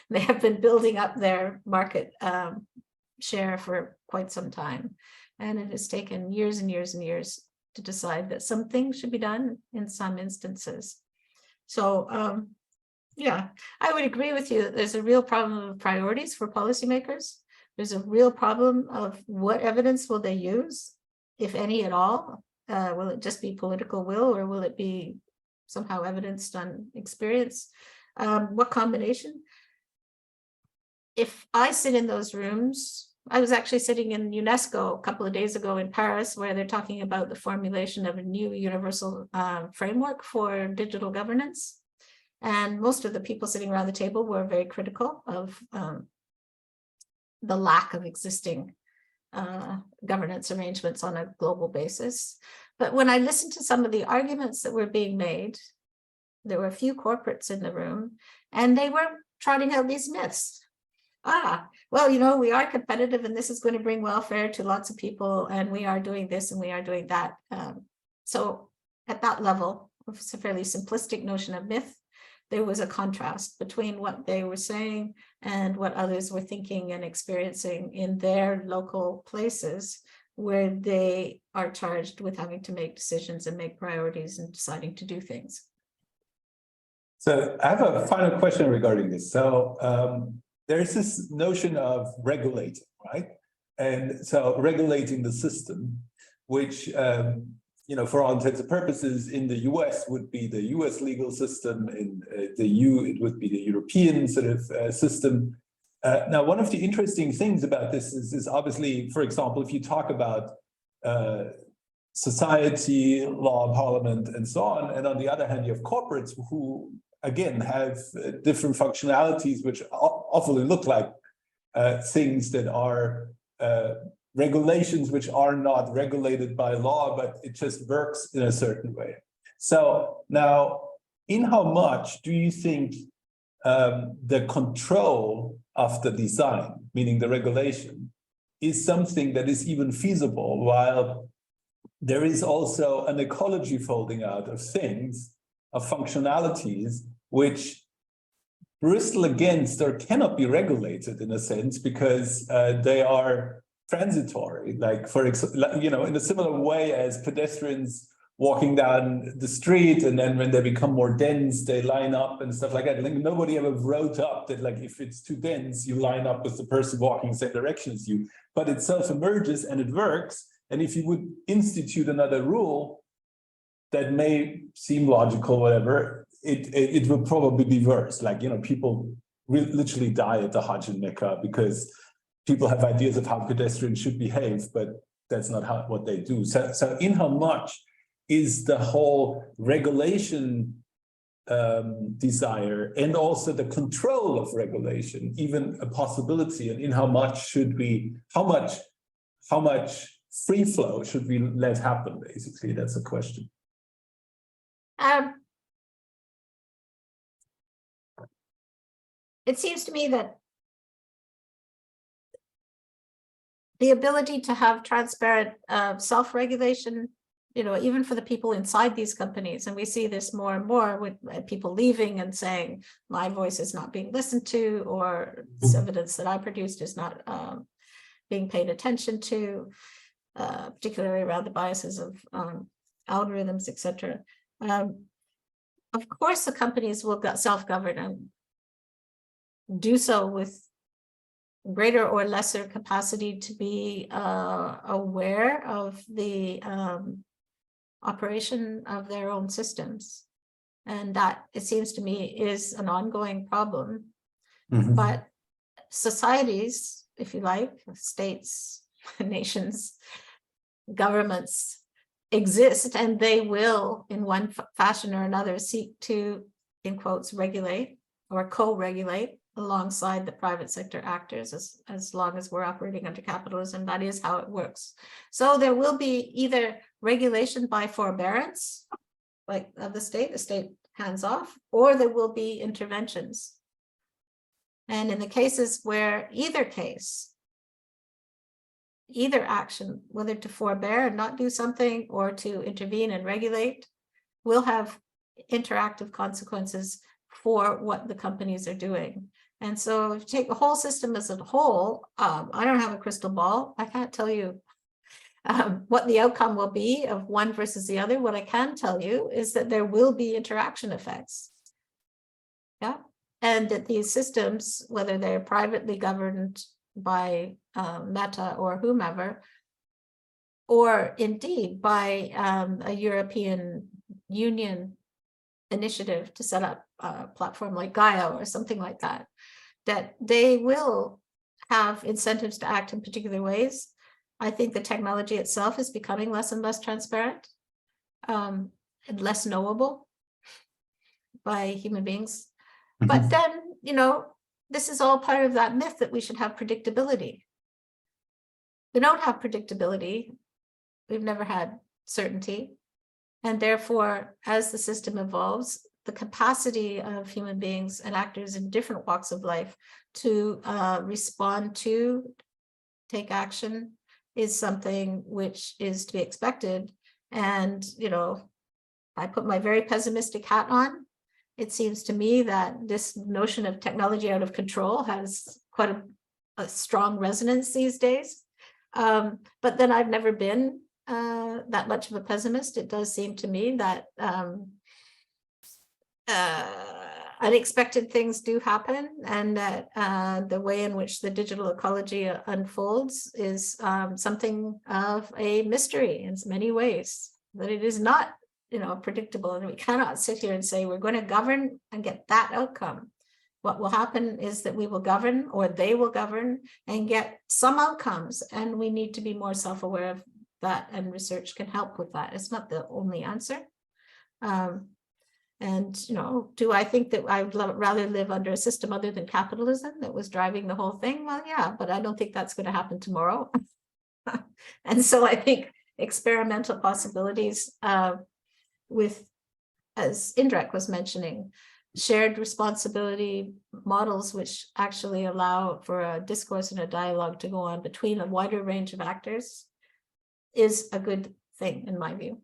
[SPEAKER 2] They have been building up their market share for quite some time. And it has taken years and years and years to decide that some things should be done in some instances. So, yeah, I would agree with you that there's a real problem of priorities for policymakers. There's a real problem of what evidence will they use, if any at all. Will it just be political will, or will it be somehow evidenced on experience? What combination? If I sit in those rooms, I was actually sitting in UNESCO a couple of days ago in Paris, where they're talking about the formulation of a new universal framework for digital governance. And most of the people sitting around the table were very critical of the lack of existing governance arrangements on a global basis. But when I listened to some of the arguments that were being made, there were a few corporates in the room, and they were trotting out these myths. Well, you know, we are competitive and this is going to bring welfare to lots of people, and we are doing this and we are doing that. So at that level, it's a fairly simplistic notion of myth. There was a contrast between what they were saying and what others were thinking and experiencing in their local places, where they are charged with having to make decisions and make priorities and deciding to do things.
[SPEAKER 1] So I have a final question regarding this. So there's this notion of regulating, right? And so regulating the system, which, you know, for all intents and purposes in the US would be the US legal system, in the EU it would be the European sort of system. Now, one of the interesting things about this is obviously, for example, if you talk about society, law, parliament, and so on, and on the other hand, you have corporates who, again, have different functionalities, which often look like things that are regulations which are not regulated by law, but it just works in a certain way. So now, in how much do you think the control of the design, meaning the regulation, is something that is even feasible, while there is also an ecology folding out of things, of functionalities, which bristle against or cannot be regulated in a sense because they are transitory, like for example, you know, in a similar way as pedestrians walking down the street, and then when they become more dense, they line up and stuff like that. Like nobody ever wrote up that, like, if it's too dense, you line up with the person walking the same direction as you, but it self-emerges and it works. And if you would institute another rule that may seem logical, whatever, it will probably be worse. Like, you know, people literally die at the Hajj and Mecca because people have ideas of how pedestrians should behave, but that's not what they do. So in how much is the whole regulation desire and also the control of regulation even a possibility, and in how much should we, how much free flow should we let happen? Basically, that's the question.
[SPEAKER 2] It seems to me that the ability to have transparent self-regulation, you know, even for the people inside these companies, and we see this more and more with people leaving and saying, my voice is not being listened to, or this evidence that I produced is not being paid attention to, particularly around the biases of algorithms, etc. Of course, the companies will self-govern and do so with greater or lesser capacity to be aware of the operation of their own systems. And that, it seems to me, is an ongoing problem.
[SPEAKER 1] Mm-hmm.
[SPEAKER 2] But societies, if you like, states, nations, governments exist, and they will, in one fashion or another, seek to, in quotes, regulate or co-regulate alongside the private sector actors, as long as we're operating under capitalism. That is how it works. So there will be either regulation by forbearance, like of the state hands off, or there will be interventions. And in the cases where either action, whether to forbear and not do something or to intervene and regulate, will have interactive consequences for what the companies are doing. And so if you take the whole system as a whole, I don't have a crystal ball. I can't tell you what the outcome will be of one versus the other. What I can tell you is that there will be interaction effects. Yeah. And that these systems, whether they're privately governed by Meta or whomever, or indeed by a European Union initiative to set up a platform like Gaia or something like that, that they will have incentives to act in particular ways. I think the technology itself is becoming less and less transparent and less knowable by human beings. Mm-hmm. But then, you know, this is all part of that myth that we should have predictability. We don't have predictability. We've never had certainty. And therefore, as the system evolves, the capacity of human beings and actors in different walks of life to respond to, take action, is something which is to be expected. And, you know, I put my very pessimistic hat on. It seems to me that this notion of technology out of control has quite a strong resonance these days. But then I've never been that much of a pessimist. It does seem to me that unexpected things do happen, and that the way in which the digital ecology unfolds is something of a mystery in many ways, that it is not, predictable, and we cannot sit here and say we're going to govern and get that outcome. What will happen is that we will govern, or they will govern, and get some outcomes, and we need to be more self-aware of that, and research can help with that. It's not the only answer. And, do I think that I would rather live under a system other than capitalism that was driving the whole thing? Well, yeah, but I don't think that's going to happen tomorrow. And so I think experimental possibilities with, as Indrek was mentioning, shared responsibility models, which actually allow for a discourse and a dialogue to go on between a wider range of actors, is a good thing in my view.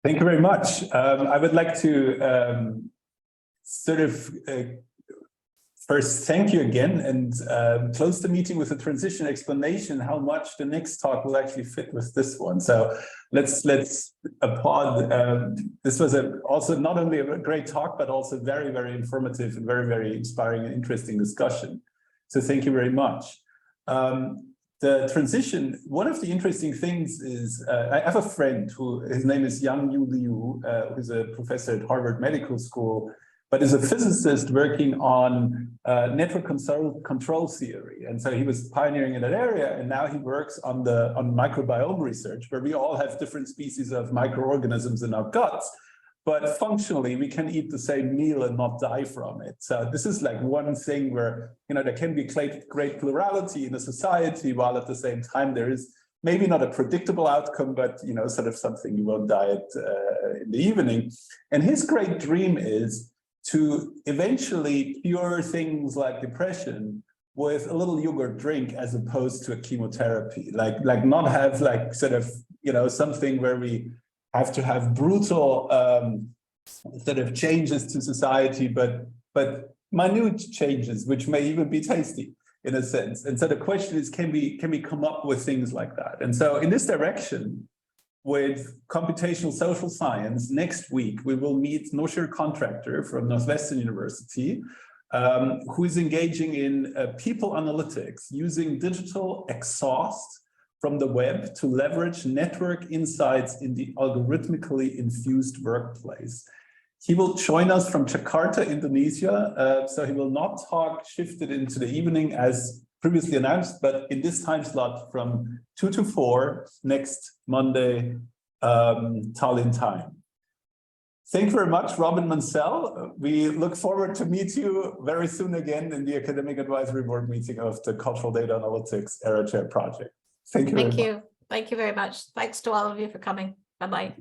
[SPEAKER 1] Thank you very much. I would like to first thank you again, and close the meeting with a transition explanation how much the next talk will actually fit with this one. So let's applaud. This was also not only a great talk, but also very, very informative and very, very inspiring and interesting discussion. So thank you very much. The transition, one of the interesting things is, I have a friend his name is Yang Yu Liu, who's a professor at Harvard Medical School, but is a physicist working on network control theory. And so he was pioneering in that area, and now he works on microbiome research, where we all have different species of microorganisms in our guts, but functionally we can eat the same meal and not die from it. So this is like one thing where, there can be great plurality in a society, while at the same time there is maybe not a predictable outcome, but sort of something you won't die in the evening. And his great dream is to eventually cure things like depression with a little yogurt drink as opposed to a chemotherapy, like not have something where we have to have brutal changes to society, but minute changes, which may even be tasty in a sense. And so the question is, can we come up with things like that? And so in this direction, with computational social science, next week we will meet Noshir Contractor from Northwestern University, who is engaging in people analytics using digital exhaust from the web to leverage network insights in the algorithmically infused workplace. He will join us from Jakarta, Indonesia. So he will not talk shifted into the evening as previously announced, but in this time slot from 2 to 4 next Monday, Tallinn time. Thank you very much, Robin Mansell. We look forward to meet you very soon again in the Academic Advisory Board meeting of the Cultural Data Analytics Era Chair project. Thank you.
[SPEAKER 2] Thank you very much. Thanks to all of you for coming. Bye-bye.